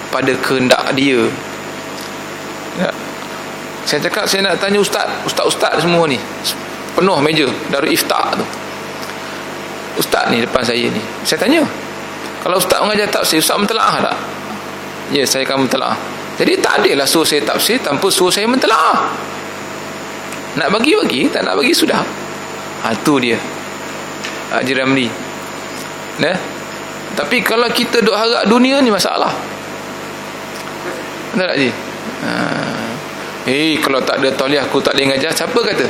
pada kehendak dia. Saya cakap saya nak tanya ustaz semua ni, penuh meja Darul Ifta tu. Ustaz ni depan saya ni, saya tanya, kalau ustaz mengajar tafsir, ustaz mentelaah tak? Ya, saya akan mentelaah. Jadi tak adalah suruh saya tafsir tanpa suruh saya mentelaah. Nak bagi, tak nak bagi sudah. Tu dia Haji Ramli. Tapi kalau kita duk harap dunia ni masalah. Betul tak Haji? Kalau tak ada tauliah aku tak boleh ngajar. Siapa kata?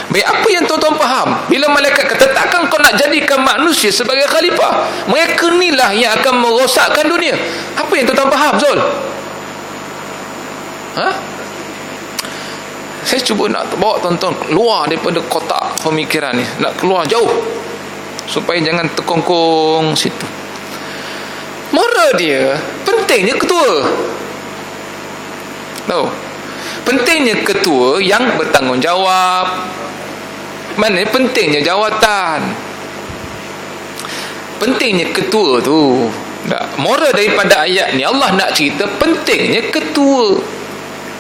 Baik, apa yang tuan-tuan faham bila malaikat kata takkan kau nak jadikan manusia sebagai khalifah, mereka ni lah yang akan merosakkan dunia. Apa yang tuan-tuan faham, Zul? Saya cuba nak bawa tuan-tuan keluar daripada kotak pemikiran ni, nak keluar jauh supaya jangan terkongkong situ. Moral dia pentingnya ketua. Tahu? Pentingnya ketua yang bertanggungjawab. Mana pentingnya jawatan. Pentingnya ketua tu. Tak. Moral daripada ayat ni, Allah nak cerita pentingnya ketua.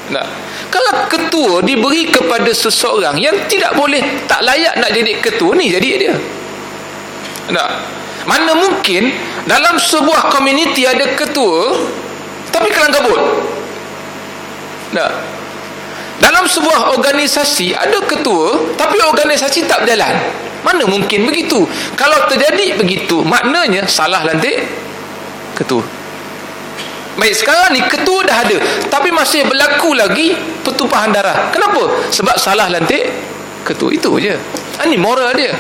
Tak. Kalau ketua diberi kepada seseorang yang tidak boleh, tak layak nak jadi ketua, ni jadi dia. Tak. Mana mungkin dalam sebuah komuniti ada ketua tapi kelang kabut. Tak. Dalam sebuah organisasi ada ketua tapi organisasi tak berjalan. Mana mungkin begitu? Kalau terjadi begitu, maknanya salah lantik ketua. Baik, sekarang ni ketua dah ada tapi masih berlaku lagi pertumpahan darah. Kenapa? Sebab salah lantik ketua. Itu je. Ini moral dia.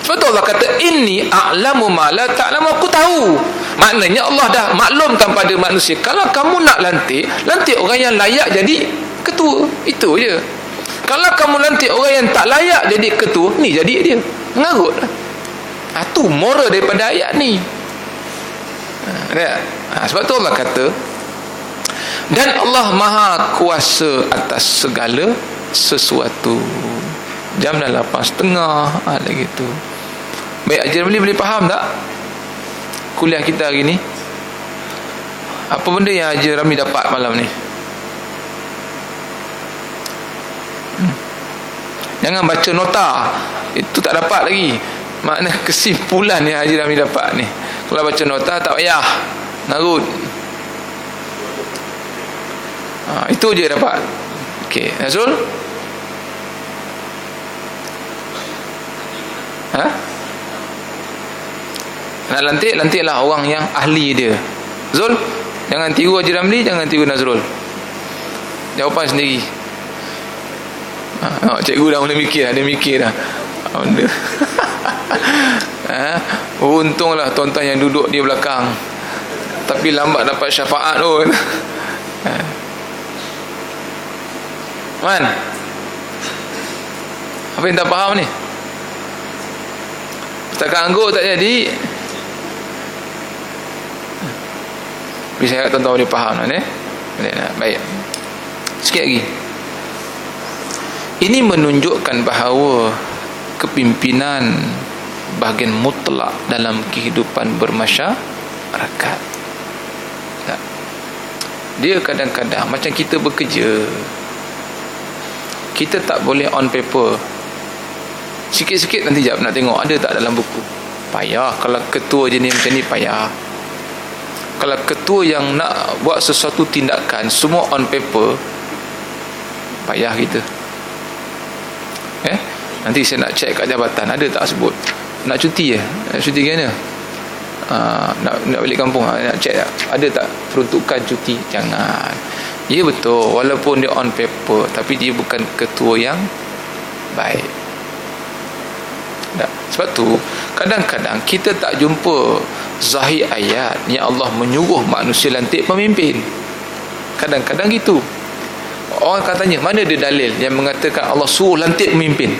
Sebab tu Allah kata, inni a'lamu ma la ta'lamu, aku tahu. Maknanya Allah dah maklumkan pada manusia, kalau kamu nak lantik orang yang layak jadi ketua. Itu je. Kalau kamu lantik orang yang tak layak jadi ketua, ni jadi dia. Mengarut. Itu moral daripada ayat ni. Sebab tu Allah kata, dan Allah Maha Kuasa atas segala sesuatu. Jam dah 8.30 lagi tu. Baik, Haji Ramli boleh faham tak kuliah kita hari ni? Apa benda yang Haji Ramli dapat malam ni? Jangan baca nota, itu tak dapat lagi. Makna kesimpulan yang Haji Ramli dapat ni. Kalau baca nota tak payah narut. Itu je dapat. Okey, Nazrul? Nak lantiklah orang yang ahli dia. Zul, jangan tiru Haji Ramli, jangan tiru Nazrul. Jawapan sendiri. Cikgu dah mula mikir, ada mikir dah. Benda. Untunglah tuan-tuan yang duduk di belakang, tapi lambat dapat syafaat tu. Man, apa yang tak faham ni? Setakat angguk tak jadi. Bisa saya tuan-tuan boleh faham kan, baik. Sikit lagi. Ini menunjukkan bahawa kepimpinan bahagian mutlak dalam kehidupan bermasyarakat. Dia kadang-kadang macam kita bekerja, kita tak boleh on paper. Sikit-sikit nanti jap nak tengok ada tak dalam buku. Payah kalau ketua jenis macam ni, payah. Kalau ketua yang nak buat sesuatu tindakan semua on paper, payah kita. Nanti saya nak check kat jabatan ada tak sebut. Nak cuti nak cuti ke mana? Nak balik kampung, nak check ada tak peruntukan cuti. Jangan. Ya betul, walaupun dia on paper, tapi dia bukan ketua yang baik. Sebab tu kadang-kadang kita tak jumpa zahir ayat yang Allah menyuruh manusia lantik pemimpin. Kadang-kadang gitu. Orang akan tanya, mana ada dalil yang mengatakan Allah suruh lantik pemimpin?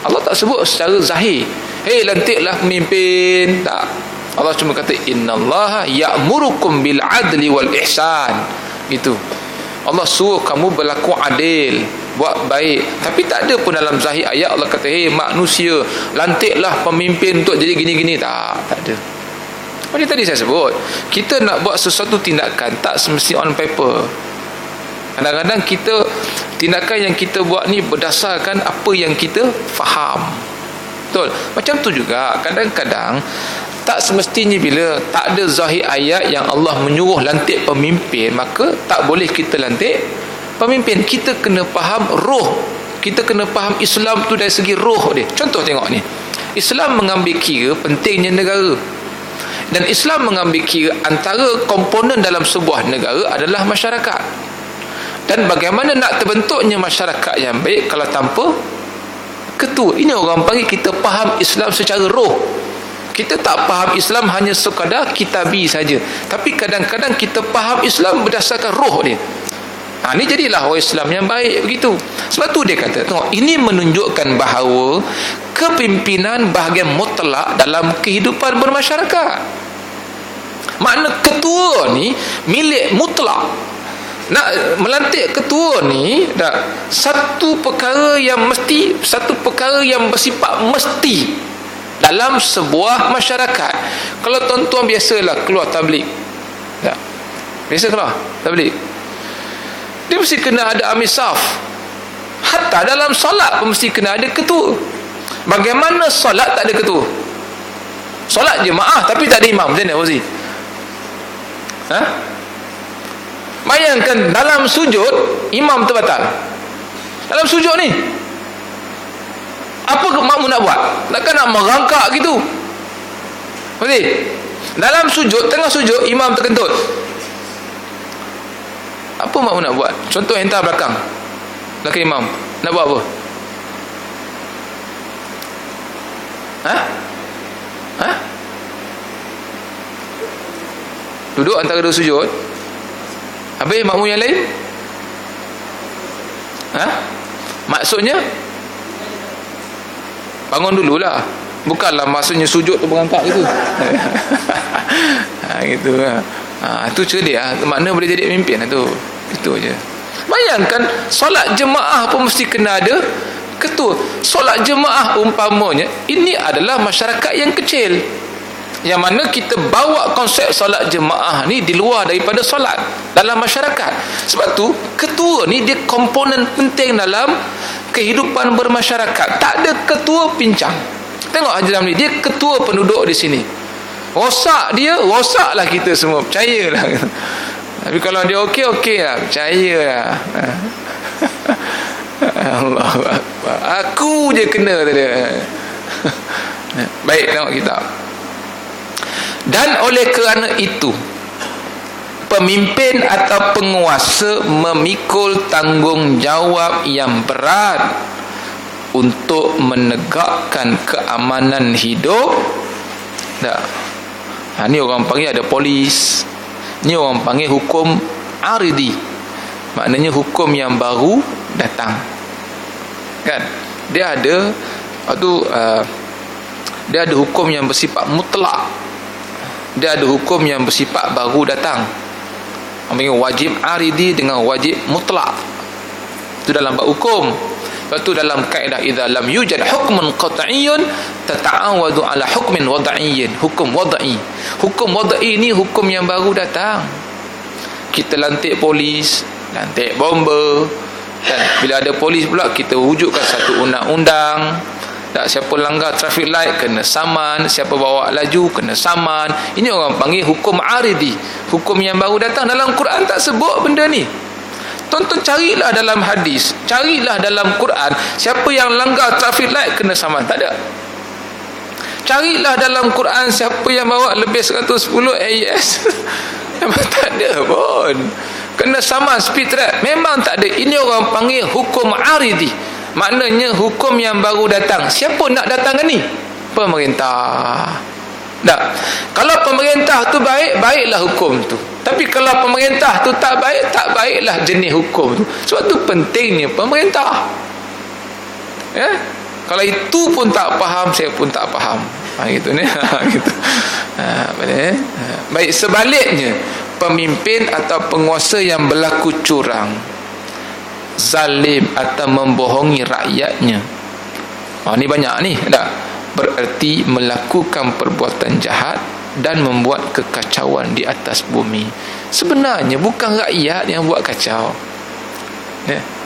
Allah tak sebut secara zahir, hey lantiklah pemimpin. Tak. Allah cuma kata innallaha ya'murukum bil adli wal ihsan. Itu. Allah suruh kamu berlaku adil, buat baik. Tapi tak ada pun dalam zahir ayat Allah kata, hey manusia, lantiklah pemimpin untuk jadi gini-gini. Tak ada. Macam tadi saya sebut, kita nak buat sesuatu tindakan tak semesti on paper. Kadang-kadang kita, tindakan yang kita buat ni berdasarkan apa yang kita faham. Betul. Macam tu juga kadang-kadang tak semestinya bila tak ada zahir ayat yang Allah menyuruh lantik pemimpin, maka tak boleh kita lantik pemimpin. Kita kena faham roh, kita kena faham Islam tu dari segi roh dia. Contoh tengok ni, Islam mengambil kira pentingnya negara, dan Islam mengambil kira antara komponen dalam sebuah negara adalah masyarakat. Dan bagaimana nak terbentuknya masyarakat yang baik kalau tanpa ketua. Ini orang panggil kita faham Islam secara roh. Kita tak faham Islam hanya sekadar kitabi saja, tapi kadang-kadang kita faham Islam berdasarkan roh dia. Ini jadilah orang Islam yang baik begitu. Sebab tu dia kata, tengok, ini menunjukkan bahawa kepimpinan bahagian mutlak dalam kehidupan bermasyarakat. Makna ketua ni milik mutlak. Nak melantik ketua ni satu perkara yang bersifat mesti dalam sebuah masyarakat. Kalau tuan-tuan biasalah keluar tabligh, biasa keluar tabligh, dia mesti kena ada amir saf. Hatta dalam solat pun mesti kena ada ketua. Bagaimana solat tak ada ketua? Solat jemaah tapi tak ada imam, macam mana Fauzi? Bayangkan dalam sujud imam terbatal. Dalam sujud ni apa makmum nak buat? Takkan nak merangkak gitu? Fauzi, dalam sujud, tengah sujud imam terkentut, apa makmum nak buat? Contoh hentar belakang imam, nak buat apa? Duduk antara dua sujud. Habis makmum yang lain? Maksudnya bangun dululah. Bukanlah maksudnya sujud tu berangkat gitu. Gitu lah. Itu cerdik makna boleh jadi pemimpin tu. Itu je. Bayangkan solat jemaah pun mesti kena ada ketua. Solat jemaah umpamanya ini adalah masyarakat yang kecil, yang mana kita bawa konsep solat jemaah ni di luar daripada solat dalam masyarakat. Sebab tu ketua ni dia komponen penting dalam kehidupan bermasyarakat. Tak ada ketua pincang. Tengok Haji Ramli, dia ketua penduduk di sini. Rosak dia, rosaklah kita semua, percayalah. Tapi kalau dia okey lah, percayalah. Allah Akbar. Aku je kena tadi. Baik, tengok kitab. Dan oleh kerana itu, pemimpin atau penguasa memikul tanggungjawab yang berat untuk menegakkan keamanan hidup. Ni orang panggil ada polis. Ni orang panggil hukum aridi. Maknanya hukum yang baru datang. Kan? Dia ada hukum yang bersifat mutlak. Dia ada hukum yang bersifat baru datang. Panggil wajib aridi dengan wajib mutlak. Itu dalam bab hukum. Lepas tu dalam kaedah idza lam yujad hukmun qat'iyyun tata'awadu ala hukmin wad'iyyin. Hukum wad'i. Hukum wad'i ni hukum yang baru datang. Kita lantik polis, lantik bomba, dan bila ada polis pula kita wujudkan satu undang-undang. Siapa langgar traffic light kena saman, siapa bawa laju kena saman. Ini orang panggil hukum aridi. Hukum yang baru datang. Dalam Quran tak sebut benda ni. Tonton, carilah dalam hadis, carilah dalam Quran, siapa yang langgar traffic light kena saman. Tak ada. Carilah dalam Quran siapa yang bawa lebih 110 AES. Memang tak ada pun. Kena saman speed trap. Memang tak ada. Ini orang panggil hukum aridi. Maknanya hukum yang baru datang. Siapa nak datang ni? Pemerintah. Kalau pemerintah tu baik, baiklah hukum tu. Tapi kalau pemerintah tu tak baik, tak baiklah jenis hukum tu. Sebab tu pentingnya pemerintah. Kalau itu pun tak faham, saya pun tak faham. Gitu ni. Gitu. Baik, sebaliknya, pemimpin atau penguasa yang berlaku curang, zalim atau membohongi rakyatnya, ni banyak ni, bererti melakukan perbuatan jahat dan membuat kekacauan di atas bumi. Sebenarnya bukan rakyat yang buat kacau.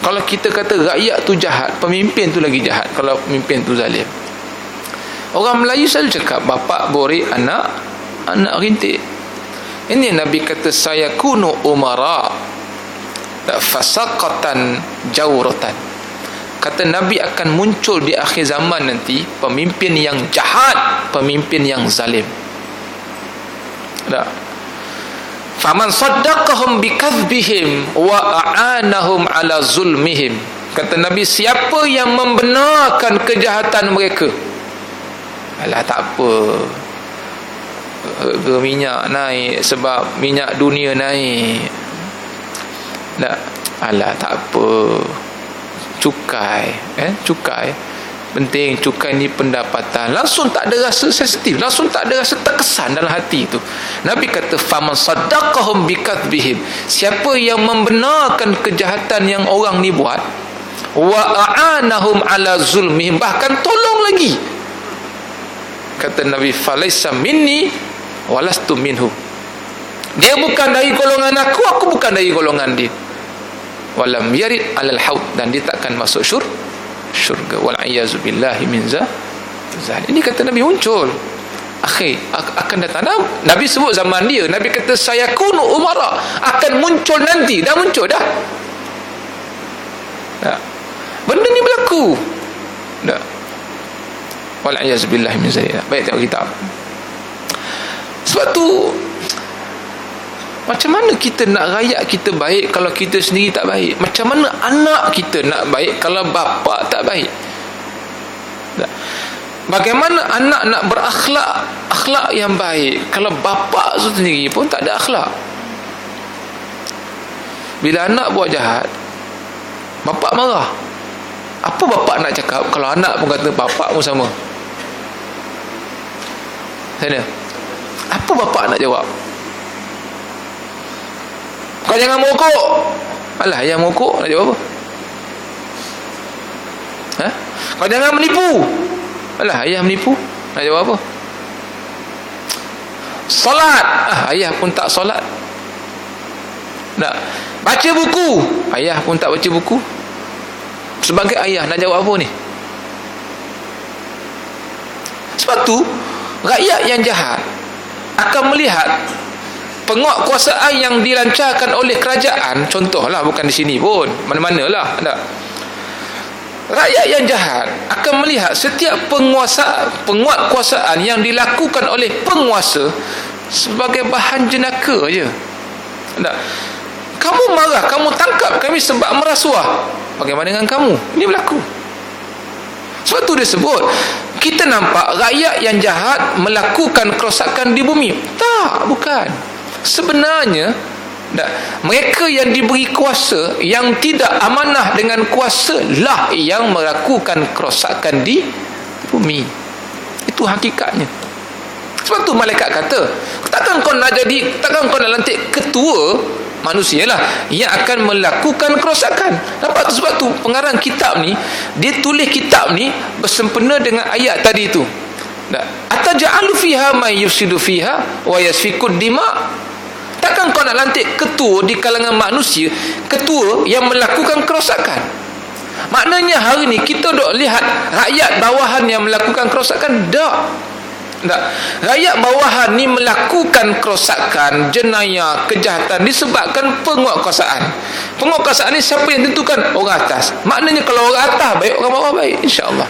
Kalau kita kata rakyat tu jahat, pemimpin tu lagi jahat. Kalau pemimpin tu zalim. Orang Melayu selalu cakap bapak borek anak rintik. Ini Nabi kata saya kunu umara fasaqatan jawratan. Kata Nabi akan muncul di akhir zaman nanti pemimpin yang jahat, pemimpin yang zalim. Faman saddaqahum bikadzbihim wa a'anahum ala zulmihim. Kata Nabi, siapa yang membenarkan kejahatan mereka, alah tak apa, harga minyak naik sebab minyak dunia naik. Alah, tak apa, cukai penting. Cukai ni pendapatan, langsung tak ada rasa sensitif, langsung tak ada rasa terkesan dalam hati tu. Nabi kata faman saddaqahum bikadzbihim, siapa yang membenarkan kejahatan yang orang ni buat, wa a'anahum ala zulmihim, bahkan tolong lagi, kata Nabi, falaisa minni walastu minhu, dia bukan dari golongan aku bukan dari golongan dia. Walam yarid alal haud, dan dia takkan masuk syurga. Wal a'yazu billahi min zalik. Ini kata Nabi muncul akhir akan datang. Nabi sebut zaman dia, Nabi kata sayakunu umara, akan muncul nanti, dah muncul dah. Benda ni berlaku dah. Wal a'yazu billahi min zalik. Baik, tengok kitab. Sebab tu macam mana kita nak rakyat kita baik kalau kita sendiri tak baik? Macam mana anak kita nak baik kalau bapa tak baik? Bagaimana anak nak berakhlak yang baik kalau bapa sendiri pun tak ada akhlak? Bila anak buat jahat, bapa marah. Apa bapa nak cakap kalau anak pun kata bapa pun sama? Sana, apa bapa nak jawab? Kau jangan merokok. Alah, yang merokok nak jawab apa? Kau jangan menipu. Alah, ayah menipu, nak jawab apa? Solat. Ayah pun tak solat. Nak baca buku, ayah pun tak baca buku. Sebagai ayah nak jawab apa ni? Sebab tu rakyat yang jahat akan melihat penguatkuasaan yang dilancarkan oleh kerajaan, contohlah, bukan di sini pun, mana-manalah ada. Rakyat yang jahat akan melihat setiap penguatkuasaan yang dilakukan oleh penguasa sebagai bahan jenaka je. Tak? Kamu marah, kamu tangkap kami sebab merasuah. Bagaimana dengan kamu? Ini berlaku. Sebab tu dia sebut, kita nampak rakyat yang jahat melakukan kerosakan di bumi. Tak, bukan. Sebenarnya mereka yang diberi kuasa, yang tidak amanah dengan kuasa lah yang melakukan kerosakan di bumi. Itu hakikatnya. Sebab tu malaikat kata, takkan kau nak lantik ketua manusia lah yang akan melakukan kerosakan. Nampak tu? Sebab tu pengarang kitab ni, dia tulis kitab ni bersempena dengan ayat tadi tu. Ataj'alu fiha may yufsidu fiha wa yasfikud dima'. Takkan kau nak lantik ketua di kalangan manusia, ketua yang melakukan kerosakan? Maknanya hari ni kita dok lihat rakyat bawahan yang melakukan kerosakan? Tak. Rakyat bawahan ni melakukan kerosakan, jenayah, kejahatan disebabkan penguatkuasaan. Penguatkuasaan ni siapa yang tentukan? Orang atas. Maknanya kalau orang atas baik, orang bawah baik, insya-Allah.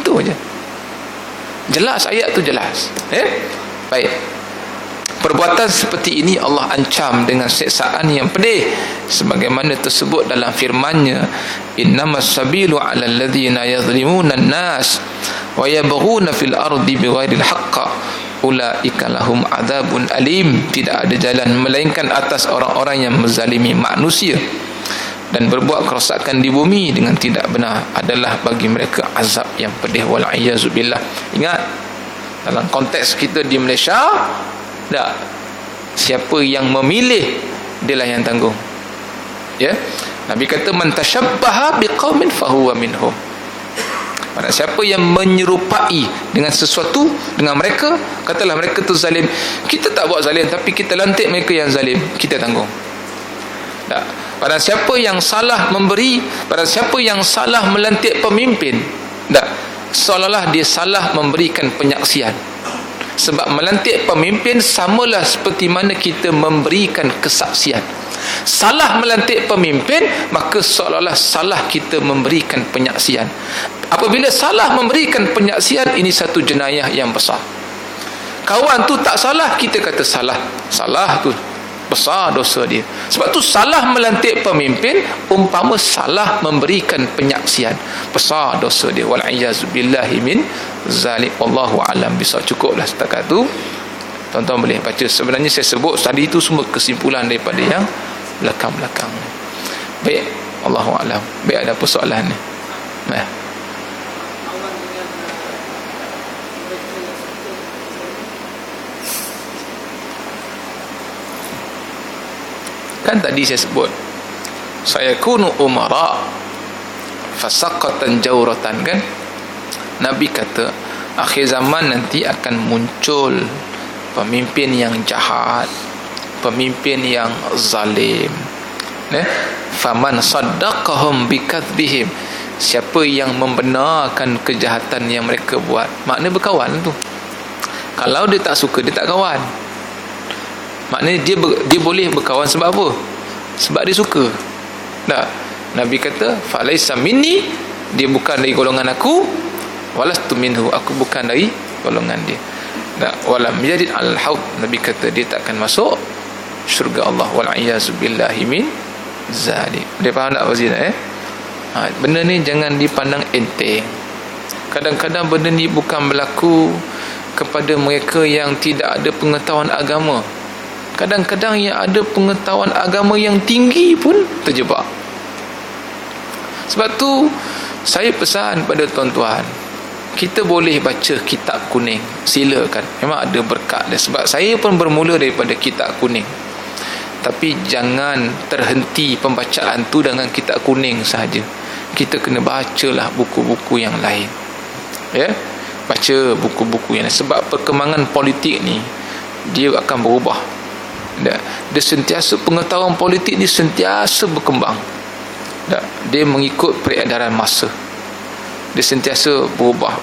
Itu aja. Jelas, ayat tu jelas. Baik. Perbuatan seperti ini Allah ancam dengan siksaan yang pedih, sebagaimana tersebut dalam firman-Nya, innamas sabilu 'alal ladzina yadhlimuna an-nas wa yabghuna fil ardi bighairil haqq ulaika lahum adzabun alim. Tidak ada jalan melainkan atas orang-orang yang menzalimi manusia dan berbuat kerosakan di bumi dengan tidak benar, adalah bagi mereka azab yang pedih. Wal a'yazu billah. Ingat, dalam konteks kita di Malaysia, tak, siapa yang memilih, dialah yang tanggung. Ya, Nabi kata man tashabbaha biqaumin fahuwa minhum. Pada siapa yang menyerupai dengan sesuatu dengan mereka, katalah mereka tu zalim. Kita tak buat zalim, tapi kita lantik mereka yang zalim, kita tanggung. Tak. Pada siapa yang salah memberi, pada siapa yang salah melantik pemimpin, tak, seolah-olah dia salah memberikan penyaksian. Sebab melantik pemimpin samalah seperti mana kita memberikan kesaksian. Salah melantik pemimpin, maka seolah-olah salah kita memberikan penyaksian. Apabila salah memberikan penyaksian, ini satu jenayah yang besar. Kawan tu tak salah, kita kata salah. Salah tu besar dosa dia. Sebab tu salah melantik pemimpin umpama salah memberikan penyaksian, besar dosa dia. Wal a'yazu billahi min zalik. Wallahu alam bisawab. Cukuplah setakat tu. Tuan-tuan boleh baca. Sebenarnya saya sebut tadi itu semua kesimpulan daripada yang belakang-belakang. Baik, Allahu a'lam. Baik, ada apa soalan ni? Kan tadi saya sebut, saya kunu umara fasaqatan jawratan, kan? Nabi kata akhir zaman nanti akan muncul pemimpin yang jahat, pemimpin yang zalim. Faman saddaqahum bikadzbihim, siapa yang membenarkan kejahatan yang mereka buat, maknanya berkawan tu. Kalau dia tak suka, dia tak kawan. Maknanya dia boleh berkawan sebab apa? Sebab dia suka. Tak? Nabi kata falaisa minni, dia bukan dari golongan aku, walastu minhu, aku bukan dari golongan dia. Tak? Walam yajid al-haud, Nabi kata dia takkan masuk syurga Allah, wal iyazu billahi min zalik. Dia faham tak Fazina? Benda ni jangan dipandang enteng. Kadang-kadang benda ni bukan berlaku kepada mereka yang tidak ada pengetahuan agama. Kadang-kadang yang ada pengetahuan agama yang tinggi pun terjebak. Sebab tu saya pesan pada tuan-tuan, kita boleh baca kitab kuning, silakan, memang ada berkat dia. Sebab saya pun bermula daripada kitab kuning. Tapi jangan terhenti pembacaan tu dengan kitab kuning sahaja. Kita kena bacalah buku-buku yang lain. Ya, baca buku-buku yang lain. Sebab perkembangan politik ni dia akan berubah. Dia sentiasa, pengetahuan politik ni sentiasa berkembang. Dia mengikut peredaran masa. Dia sentiasa berubah.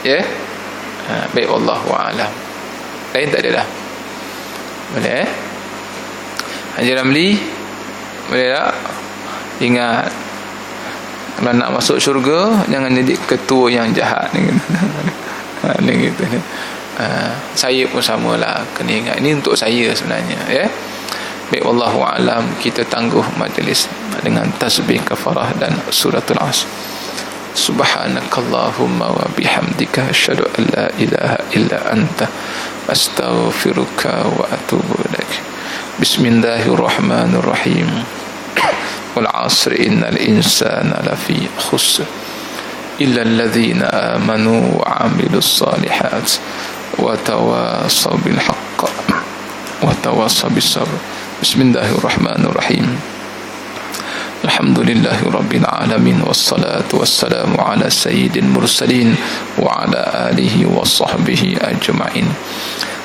Ya. Baik, wallahu a'lam. Lain tak ada dah. Boleh Haji Ramli, boleh tak? Ingat, kalau nak masuk syurga jangan jadi ketua yang jahat ni. Gitu. Saya pun samalah, kena ingat ini untuk saya sebenarnya, ya. Baik, wallahu a'lam. Kita tangguh majlis dengan tasbih kafarah dan suratul Asr. Subhanakallahumma wa bihamdika asyhadu an la ilaha illa anta astaghfiruka wa atubu ilaik. Bismillahirrahmanirrahim. Wal 'asri innal insana lafi khusr illa alladhina amanu wa 'amilus salihat wa tawasaw bil haqq wa tawasaw bis sabr. Bismillahirrahmanirrahim. Alhamdulillahi rabbil alamin, wassalatu wassalamu ala sayyidil mursalin wa ala alihi wa sahbihi ajma'in.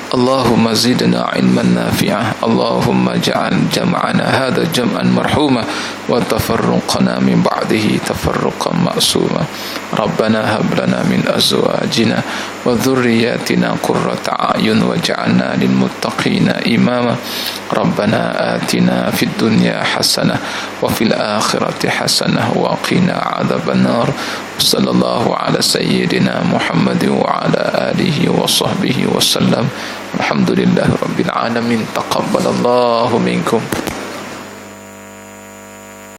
Allahumma zidna ilman nafi'ah. Allahumma ja'al jam'ana hadha jam'an marhuma wa tafarruqana min ba'dihi tafarruqan ma'suma. Rabbana hab lana min azwajina wa dhurriyyatina qurrata a'yun waj'alna lil muttaqina imama. Rabbana atina fid dunya hasanah wa fil akhirati hasanah wa qina adzaban nar. Sallallahu ala sayyidina Muhammad wa ala alihi wa sahbihi wa sallam. Alhamdulillahi rabbil alamin. Taqabbalallahu minkum.